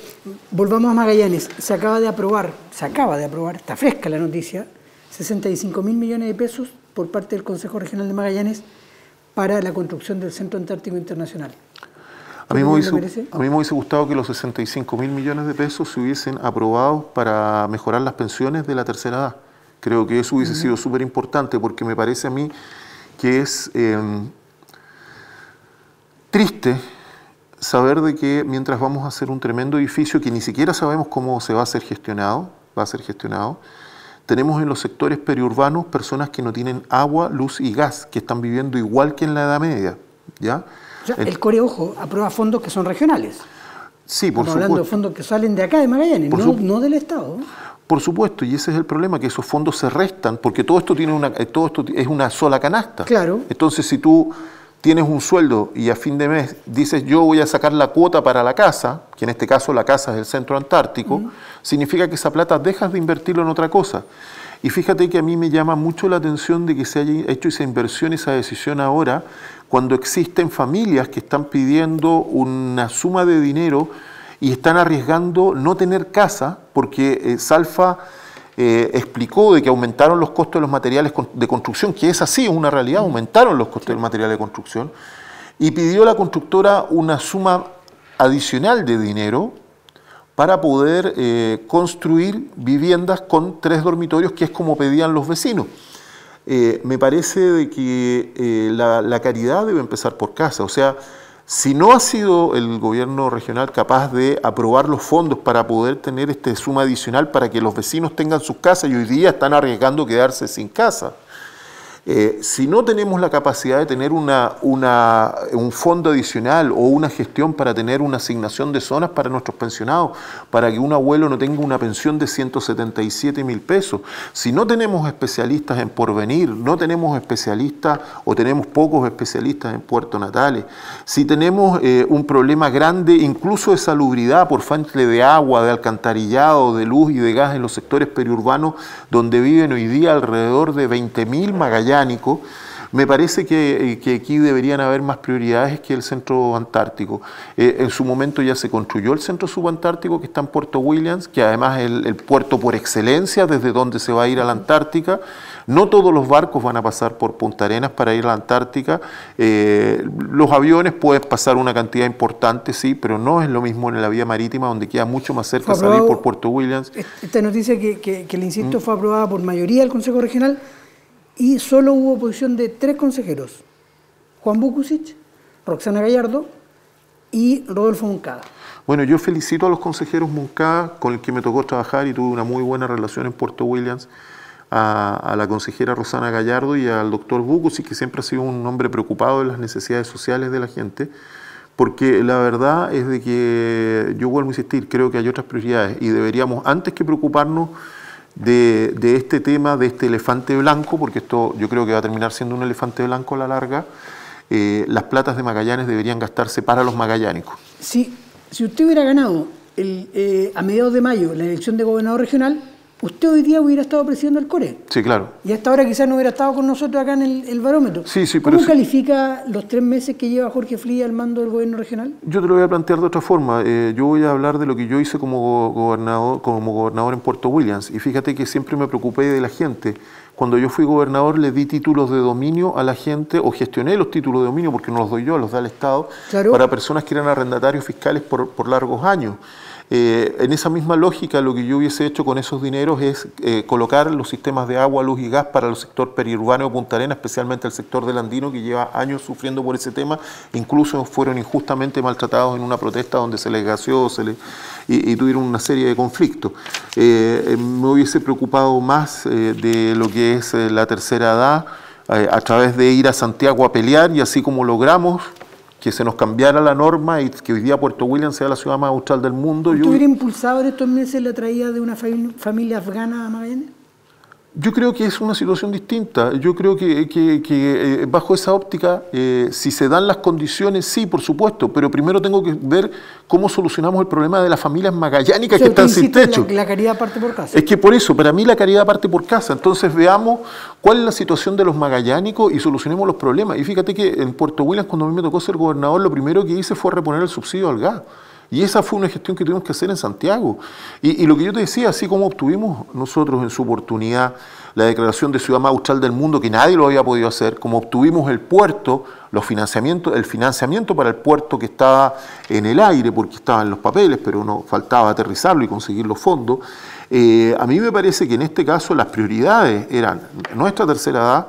volvamos a Magallanes. Se acaba de aprobar, está fresca la noticia, 65.000 millones de pesos por parte del Consejo Regional de Magallanes para la construcción del Centro Antártico Internacional. A mí me hubiese gustado que los 65.000 millones de pesos se hubiesen aprobado para mejorar las pensiones de la tercera edad. Creo que eso hubiese sido súper importante porque me parece a mí que es triste saber de que mientras vamos a hacer un tremendo edificio que ni siquiera sabemos cómo se va a ser gestionado, tenemos en los sectores periurbanos personas que no tienen agua, luz y gas, que están viviendo igual que en la Edad Media, ¿ya? O sea, el Core, ojo, aprueba fondos que son regionales. Sí, por supuesto. Estamos hablando de fondos que salen de acá, de Magallanes, no del Estado. Por supuesto, y ese es el problema, que esos fondos se restan, porque todo esto es una sola canasta. Claro. Entonces, si tú tienes un sueldo y a fin de mes dices yo voy a sacar la cuota para la casa, que en este caso la casa es el Centro Antártico, significa que esa plata dejas de invertirlo en otra cosa. Y fíjate que a mí me llama mucho la atención de que se haya hecho esa inversión, esa decisión ahora, cuando existen familias que están pidiendo una suma de dinero y están arriesgando no tener casa, porque Salfa explicó de que aumentaron los costos de los materiales de construcción, que es así, una realidad, aumentaron los costos del material de construcción, y pidió a la constructora una suma adicional de dinero para poder construir viviendas con 3 dormitorios, que es como pedían los vecinos. me parece de que la caridad debe empezar por casa. O sea, si no ha sido el gobierno regional capaz de aprobar los fondos para poder tener suma adicional para que los vecinos tengan sus casas y hoy día están arriesgando quedarse sin casa, si no tenemos la capacidad de tener un fondo adicional o una gestión para tener una asignación de zonas para nuestros pensionados, para que un abuelo no tenga una pensión de 177.000 pesos, si no tenemos especialistas en Porvenir, no tenemos especialistas o tenemos pocos especialistas en Puerto Natales, si tenemos un problema grande incluso de salubridad por falta de agua, de alcantarillado, de luz y de gas en los sectores periurbanos donde viven hoy día alrededor de 20.000 magallánicos, me parece que aquí deberían haber más prioridades que el centro antártico. En su momento ya se construyó el centro subantártico que está en Puerto Williams, que además es el puerto por excelencia desde donde se va a ir a la Antártica. No todos los barcos van a pasar por Punta Arenas para ir a la Antártica. Los aviones pueden pasar una cantidad importante, sí, pero no es lo mismo en la vía marítima, donde queda mucho más cerca salir por Puerto Williams. Esta noticia que le insisto fue aprobada por mayoría del Consejo Regional, y solo hubo oposición de 3 consejeros: Juan Bukusic, Roxana Gallardo y Rodolfo Moncada. Bueno, yo felicito a los consejeros Moncada, con el que me tocó trabajar y tuve una muy buena relación en Puerto Williams, a la consejera Roxana Gallardo y al doctor Bukusic, que siempre ha sido un hombre preocupado de las necesidades sociales de la gente, porque la verdad es de que, yo vuelvo a insistir, creo que hay otras prioridades y deberíamos, antes que preocuparnos de este tema, de este elefante blanco, porque esto yo creo que va a terminar siendo un elefante blanco a la larga, las platas de Magallanes deberían gastarse para los magallánicos. Si usted hubiera ganado a mediados de mayo la elección de gobernador regional, usted hoy día hubiera estado presidiendo el CORE. Sí, claro. Y hasta ahora quizás no hubiera estado con nosotros acá en el barómetro. Sí, ¿Cómo califica los 3 meses que lleva Jorge Fría al mando del gobierno regional? Yo te lo voy a plantear de otra forma. Yo voy a hablar de lo que yo hice como gobernador en Puerto Williams. Y fíjate que siempre me preocupé de la gente. Cuando yo fui gobernador le di títulos de dominio a la gente, o gestioné los títulos de dominio, porque no los doy yo, los da el Estado, claro, para personas que eran arrendatarios fiscales por largos años. En esa misma lógica, lo que yo hubiese hecho con esos dineros es colocar los sistemas de agua, luz y gas para el sector periurbano de Punta Arenas, especialmente el sector del Andino, que lleva años sufriendo por ese tema. Incluso fueron injustamente maltratados en una protesta donde se les gaseó y tuvieron una serie de conflictos. Me hubiese preocupado más de lo que es la tercera edad, a través de ir a Santiago a pelear, y así como logramos que se nos cambiara la norma y que hoy día Puerto Williams sea la ciudad más austral del mundo. ¿Usted hubiera impulsado en estos meses la traída de una familia afgana a Magallanes? Yo creo que es una situación distinta. Yo creo que bajo esa óptica, si se dan las condiciones, sí, por supuesto, pero primero tengo que ver cómo solucionamos el problema de las familias magallánicas que están sin techo. La caridad parte por casa. Es que por eso, para mí la caridad parte por casa. Entonces veamos cuál es la situación de los magallánicos y solucionemos los problemas. Y fíjate que en Puerto Williams, cuando a mí me tocó ser gobernador, lo primero que hice fue reponer el subsidio al gas. Y esa fue una gestión que tuvimos que hacer en Santiago. Y lo que yo te decía, así como obtuvimos nosotros en su oportunidad la declaración de ciudad más austral del mundo, que nadie lo había podido hacer, como obtuvimos el puerto, el financiamiento para el puerto que estaba en el aire, porque estaba en los papeles, pero no faltaba aterrizarlo y conseguir los fondos. A mí me parece que en este caso las prioridades eran nuestra tercera edad,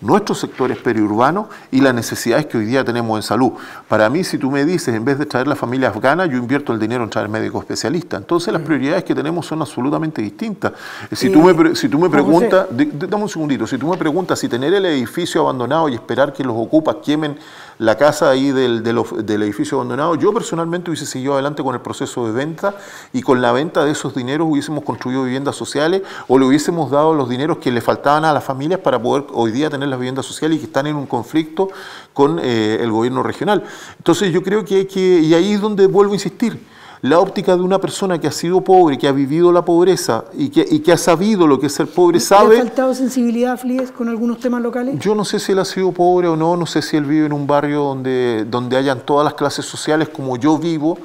nuestros sectores periurbanos y las necesidades que hoy día tenemos en salud. Para mí, si tú me dices, en vez de traer la familia afgana, yo invierto el dinero en traer médicos especialistas. Entonces las prioridades que tenemos son absolutamente distintas. Si tú me preguntas, dame un segundito, si tú me preguntas si tener el edificio abandonado y esperar que los ocupas quemen la casa ahí del edificio abandonado, yo personalmente hubiese seguido adelante con el proceso de venta, y con la venta de esos dineros hubiésemos construido viviendas sociales, o le hubiésemos dado los dineros que le faltaban a las familias para poder hoy día tener las viviendas sociales y que están en un conflicto con el gobierno regional. Entonces yo creo que y ahí es donde vuelvo a insistir, la óptica de una persona que ha sido pobre, que ha vivido la pobreza y que ha sabido lo que es ser pobre, sabe... ¿Le ha faltado sensibilidad a Flies con algunos temas locales? Yo no sé si él ha sido pobre o no sé si él vive en un barrio donde hayan todas las clases sociales como yo vivo,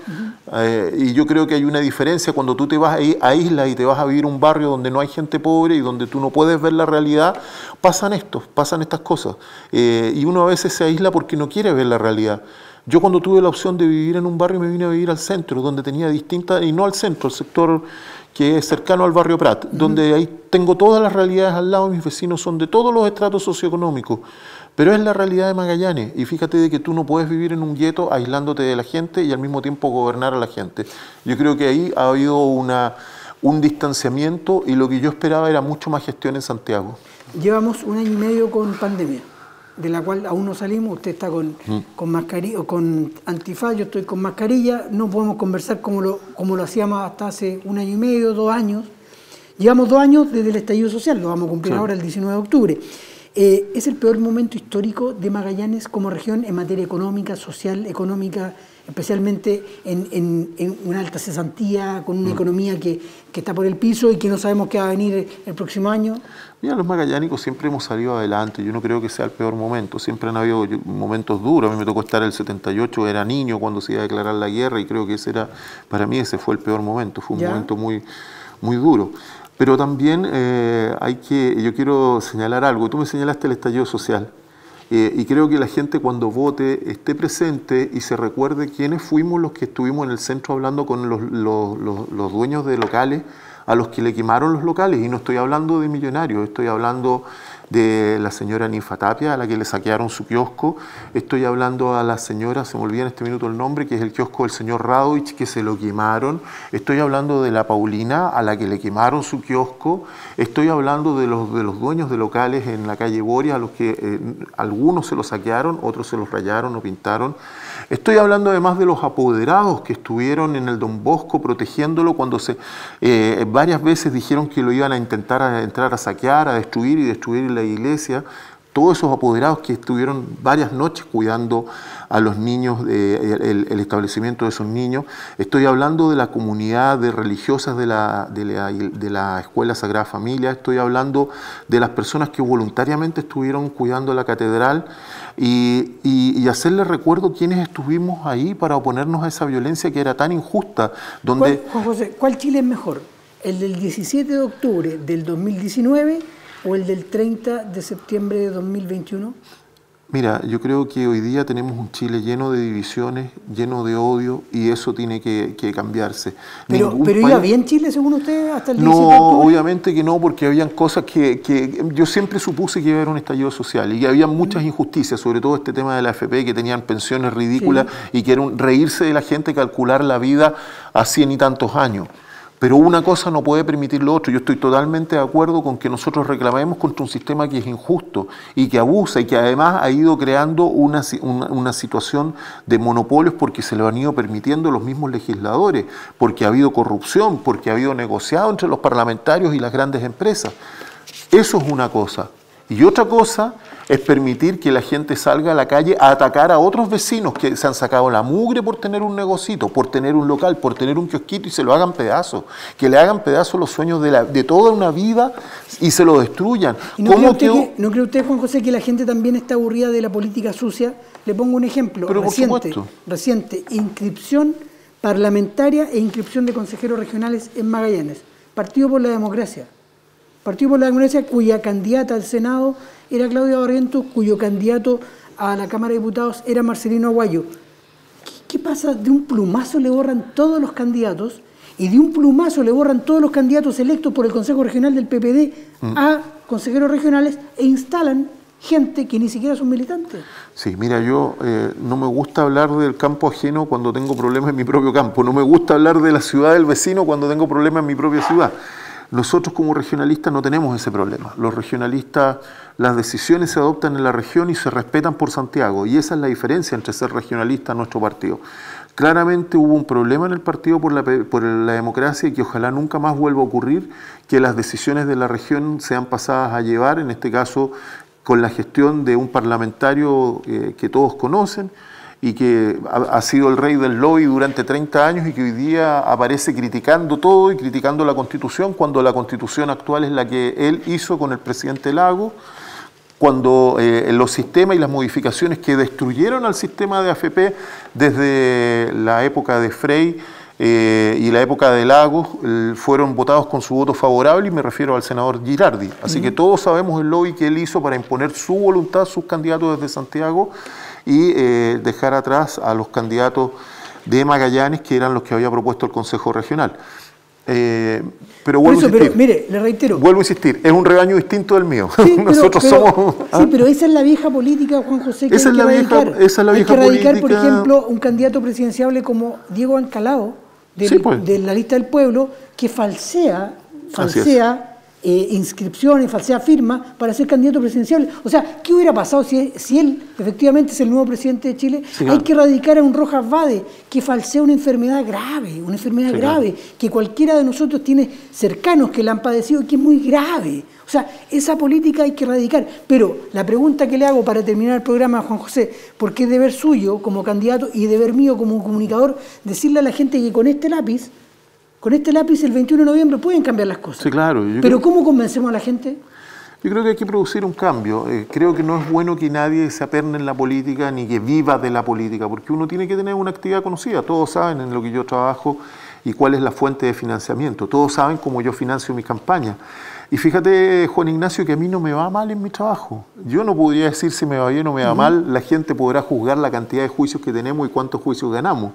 y yo creo que hay una diferencia cuando tú te vas a isla y te vas a vivir un barrio donde no hay gente pobre y donde tú no puedes ver la realidad, pasan estas cosas, y uno a veces se aísla porque no quiere ver la realidad. Yo cuando tuve la opción de vivir en un barrio me vine a vivir al centro, donde tenía distintas, y no al centro, al sector que es cercano al barrio Prat, donde ahí tengo todas las realidades al lado, mis vecinos son de todos los estratos socioeconómicos, pero es la realidad de Magallanes, y fíjate de que tú no puedes vivir en un gueto aislándote de la gente y al mismo tiempo gobernar a la gente. Yo creo que ahí ha habido un distanciamiento, y lo que yo esperaba era mucho más gestión en Santiago. Llevamos 1 año y medio con pandemia, de la cual aún no salimos. Usted está con mascarilla, con antifaz, yo estoy con mascarilla, no podemos conversar como lo hacíamos hasta hace 1 año y medio, 2 años. Llevamos 2 años desde el estallido social, lo vamos a cumplir ahora el 19 de octubre. Es el peor momento histórico de Magallanes como región en materia económica, social, económica, especialmente en una alta cesantía, con una economía que está por el piso y que no sabemos qué va a venir el próximo año. Mira, los magallánicos siempre hemos salido adelante. Yo no creo que sea el peor momento. Siempre han habido momentos duros. A mí me tocó estar el 78, era niño cuando se iba a declarar la guerra, y creo que para mí ese fue el peor momento. Fue un momento muy, muy duro. Pero también yo quiero señalar algo. Tú me señalaste el estallido social. Y creo que la gente, cuando vote, esté presente y se recuerde quiénes fuimos los que estuvimos en el centro hablando con los dueños de locales a los que le quemaron los locales. Y no estoy hablando de millonarios, estoy hablando de la señora Ninfa Tapia, a la que le saquearon su kiosco. Estoy hablando a la señora, se me olvida en este minuto el nombre, que es el kiosco del señor Radovich, que se lo quemaron. Estoy hablando de la Paulina, a la que le quemaron su kiosco. Estoy hablando de los dueños de locales en la calle Boria, a los que algunos se los saquearon, otros se los rayaron o pintaron. Estoy hablando además de los apoderados que estuvieron en el Don Bosco protegiéndolo cuando varias veces dijeron que lo iban a intentar entrar a saquear, a destruir y destruir la iglesia. Todos esos apoderados que estuvieron varias noches cuidando a los niños, el establecimiento de esos niños. Estoy hablando de la comunidad de religiosas de la Escuela Sagrada Familia. Estoy hablando de las personas que voluntariamente estuvieron cuidando la catedral y hacerle recuerdo quiénes estuvimos ahí para oponernos a esa violencia que era tan injusta. Juan José, ¿cuál Chile es mejor? ¿El del 17 de octubre del 2019 o el del 30 de septiembre de 2021? Mira, yo creo que hoy día tenemos un Chile lleno de divisiones, lleno de odio, y eso tiene que cambiarse. ¿Pero iba bien Chile, según usted, hasta el 17 de octubre? No, obviamente que no, porque habían cosas que yo siempre supuse que iba a haber un estallido social, y que había muchas injusticias, sobre todo este tema de la AFP, que tenían pensiones ridículas, y que era reírse de la gente, calcular la vida a 100 y tantos años. Pero una cosa no puede permitir lo otro. Yo estoy totalmente de acuerdo con que nosotros reclamemos contra un sistema que es injusto y que abusa y que además ha ido creando una situación de monopolios porque se lo han ido permitiendo los mismos legisladores, porque ha habido corrupción, porque ha habido negociado entre los parlamentarios y las grandes empresas. Eso es una cosa. Y otra cosa es permitir que la gente salga a la calle a atacar a otros vecinos que se han sacado la mugre por tener un negocito, por tener un local, por tener un kiosquito, y se lo hagan pedazos. Que le hagan pedazos los sueños de toda una vida y se lo destruyan. ¿No cree usted, Juan José, que la gente también está aburrida de la política sucia? Le pongo un ejemplo reciente. Inscripción parlamentaria e inscripción de consejeros regionales en Magallanes. Partido por la Democracia. Partido por la Democracia, cuya candidata al Senado era Claudia Barrientos, cuyo candidato a la Cámara de Diputados era Marcelino Aguayo. ¿Qué pasa? De un plumazo le borran todos los candidatos, y de un plumazo le borran todos los candidatos electos por el Consejo Regional del PPD a consejeros regionales, e instalan gente que ni siquiera son militantes. Sí, mira, yo no me gusta hablar del campo ajeno cuando tengo problemas en mi propio campo. No me gusta hablar de la ciudad del vecino cuando tengo problemas en mi propia ciudad. Nosotros como regionalistas no tenemos ese problema. Los regionalistas, las decisiones se adoptan en la región y se respetan por Santiago, y esa es la diferencia entre ser regionalista y nuestro partido. Claramente hubo un problema en el partido por la democracia, y que ojalá nunca más vuelva a ocurrir, que las decisiones de la región sean pasadas a llevar, en este caso con la gestión de un parlamentario que todos conocen, y que ha sido el rey del lobby durante 30 años y que hoy día aparece criticando todo y criticando la Constitución, cuando la Constitución actual es la que él hizo con el presidente Lagos, cuando los sistemas y las modificaciones que destruyeron al sistema de AFP desde la época de Frey y la época de Lagos fueron votados con su voto favorable, y me refiero al senador Girardi. Así que todos sabemos el lobby que él hizo para imponer su voluntad, sus candidatos desde Santiago, y dejar atrás a los candidatos de Magallanes, que eran los que había propuesto el Consejo Regional. Pero vuelvo a insistir. Pero mire, le reitero. Vuelvo a insistir, es un rebaño distinto del mío. Sí, Nosotros somos... Sí, pero esa es la vieja política, Juan José, que esa hay es que la vieja, erradicar. esa es la vieja hay que erradicar, política. por ejemplo, un candidato presidenciable como Diego Ancalao, de la lista del pueblo, que falsea inscripciones, falsea firmas para ser candidato presidencial. O sea, ¿qué hubiera pasado si él efectivamente es el nuevo presidente de Chile? Sí, hay que erradicar a un Rojas Vade que falsea una enfermedad grave, que cualquiera de nosotros tiene cercanos que la han padecido y que es muy grave. O sea, esa política hay que erradicar. Pero la pregunta que le hago para terminar el programa, Juan José, porque es deber suyo como candidato y deber mío como comunicador decirle a la gente que con este lápiz el 21 de noviembre pueden cambiar las cosas. Sí, claro. Pero ¿cómo convencemos a la gente? Yo creo que hay que producir un cambio. Creo que no es bueno que nadie se aperne en la política ni que viva de la política, porque uno tiene que tener una actividad conocida. Todos saben en lo que yo trabajo y cuál es la fuente de financiamiento. Todos saben cómo yo financio mi campaña. Y fíjate, Juan Ignacio, que a mí no me va mal en mi trabajo. Yo no podría decir si me va bien o me va mal. La gente podrá juzgar la cantidad de juicios que tenemos y cuántos juicios ganamos.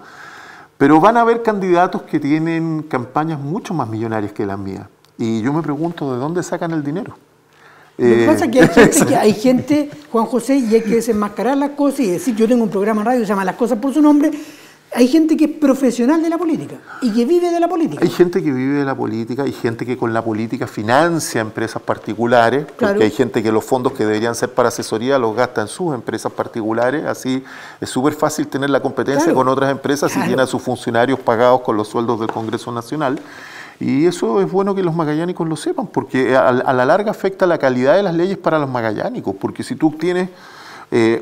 Pero van a haber candidatos que tienen campañas mucho más millonarias que las mías. Y yo me pregunto, ¿de dónde sacan el dinero? Lo que pasa es que hay gente, Juan José, y hay que desenmascarar las cosas y decir, yo tengo un programa en radio que se llama Las Cosas por su Nombre. Hay gente que es profesional de la política y que vive de la política. Hay gente que vive de la política, hay gente que con la política financia empresas particulares, porque hay gente que los fondos que deberían ser para asesoría los gasta en sus empresas particulares, así es súper fácil tener la competencia con otras empresas si tiene a sus funcionarios pagados con los sueldos del Congreso Nacional. Y eso es bueno que los magallánicos lo sepan, porque a la larga afecta la calidad de las leyes para los magallánicos, porque si tú tienes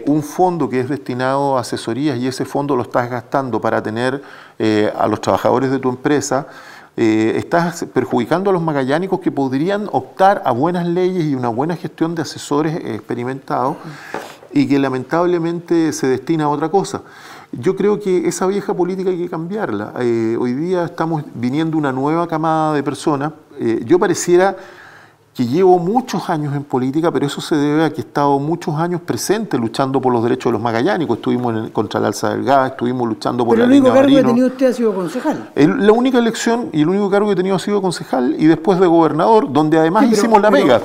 un fondo que es destinado a asesorías y ese fondo lo estás gastando para tener a los trabajadores de tu empresa, estás perjudicando a los magallánicos que podrían optar a buenas leyes y una buena gestión de asesores experimentados y que lamentablemente se destina a otra cosa. Yo creo que esa vieja política hay que cambiarla. Hoy día estamos viniendo una nueva camada de personas. Yo pareciera que llevo muchos años en política, pero eso se debe a que he estado muchos años presente luchando por los derechos de los magallánicos. Estuvimos contra el alza del gas, estuvimos luchando por la línea Marino. Pero el único cargo que ha tenido usted ha sido concejal. La única elección y el único cargo que he tenido ha sido concejal y después de gobernador, donde además hicimos la pega.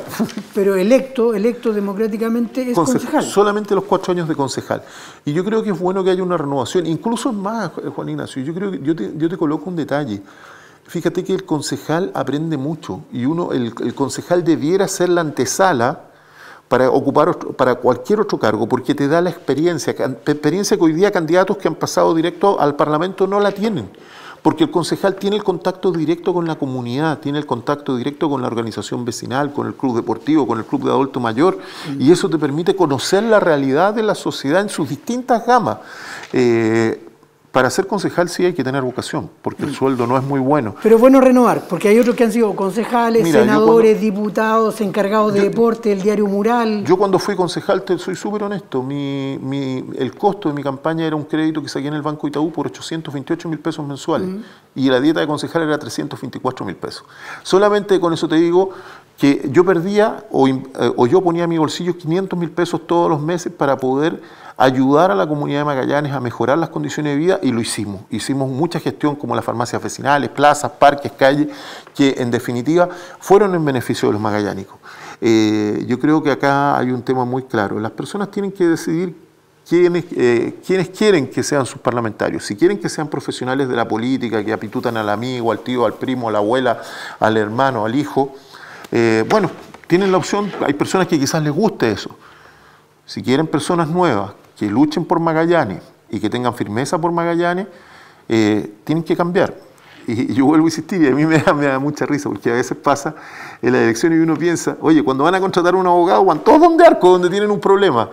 Pero electo democráticamente es concejal. Solamente los 4 años de concejal. Y yo creo que es bueno que haya una renovación. Incluso es más, Juan Ignacio, yo creo que yo te coloco un detalle. Fíjate que el concejal aprende mucho y el concejal debiera ser la antesala para cualquier otro cargo, porque te da la experiencia que hoy día candidatos que han pasado directo al Parlamento no la tienen, porque el concejal tiene el contacto directo con la comunidad, tiene el contacto directo con la organización vecinal, con el club deportivo, con el club de adulto mayor, y eso te permite conocer la realidad de la sociedad en sus distintas gamas. Para ser concejal sí hay que tener vocación, porque el sueldo no es muy bueno. Pero es bueno renovar, porque hay otros que han sido concejales, senadores, diputados, encargados de deporte, el diario Mural. Yo cuando fui concejal, soy súper honesto, el costo de mi campaña era un crédito que saqué en el Banco Itaú por 828.000 pesos mensuales, y la dieta de concejal era 324.000 pesos. Solamente con eso te digo que yo perdía o yo ponía a mi bolsillo 500.000 pesos todos los meses para poder ayudar a la comunidad de Magallanes a mejorar las condiciones de vida, y lo hicimos. Hicimos mucha gestión como las farmacias vecinales, plazas, parques, calles, que en definitiva fueron en beneficio de los magallánicos. Yo creo que acá hay un tema muy claro. Las personas tienen que decidir quiénes quieren que sean sus parlamentarios. Si quieren que sean profesionales de la política, que apitutan al amigo, al tío, al primo, a la abuela, al hermano, al hijo, bueno, tienen la opción. Hay personas que quizás les guste eso. Si quieren personas nuevas que luchen por Magallanes y que tengan firmeza por Magallanes, tienen que cambiar. Y yo vuelvo a insistir, y a mí me da mucha risa, porque a veces pasa en la elección y uno piensa, oye, cuando van a contratar a un abogado, van todos donde Arco, donde tienen un problema.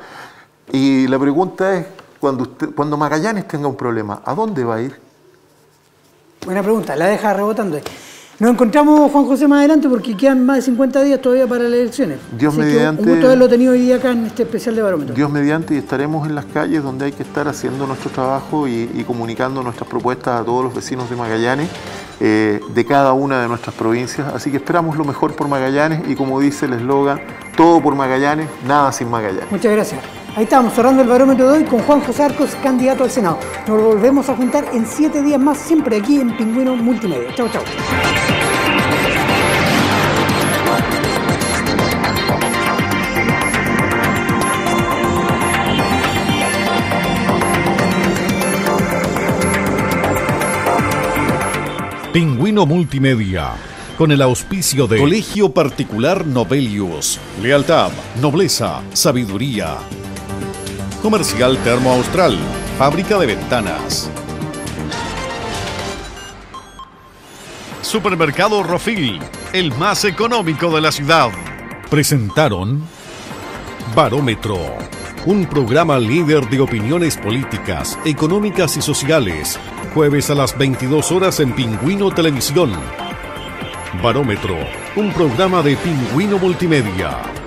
Y la pregunta es, cuando Magallanes tenga un problema, ¿a dónde va a ir? Buena pregunta, la deja rebotando. Nos encontramos, Juan José, más adelante porque quedan más de 50 días todavía para las elecciones. Dios mediante. Un gusto haberlo tenido hoy día acá en este especial de Barómetro. Dios mediante, y estaremos en las calles donde hay que estar haciendo nuestro trabajo y comunicando nuestras propuestas a todos los vecinos de Magallanes, de cada una de nuestras provincias. Así que esperamos lo mejor por Magallanes y, como dice el eslogan, todo por Magallanes, nada sin Magallanes. Muchas gracias. Ahí estamos, cerrando el Barómetro de hoy con Juan José Arcos, candidato al Senado. Nos volvemos a juntar en 7 días más, siempre aquí en Pingüino Multimedia. Chau, chau. Pingüino Multimedia, con el auspicio de Colegio Particular Novelius, lealtad, nobleza, sabiduría. Comercial Termo Austral, fábrica de ventanas. Supermercado Rofil, el más económico de la ciudad. Presentaron Barómetro, un programa líder de opiniones políticas, económicas y sociales. Jueves a las 22 horas en Pingüino Televisión. Barómetro, un programa de Pingüino Multimedia.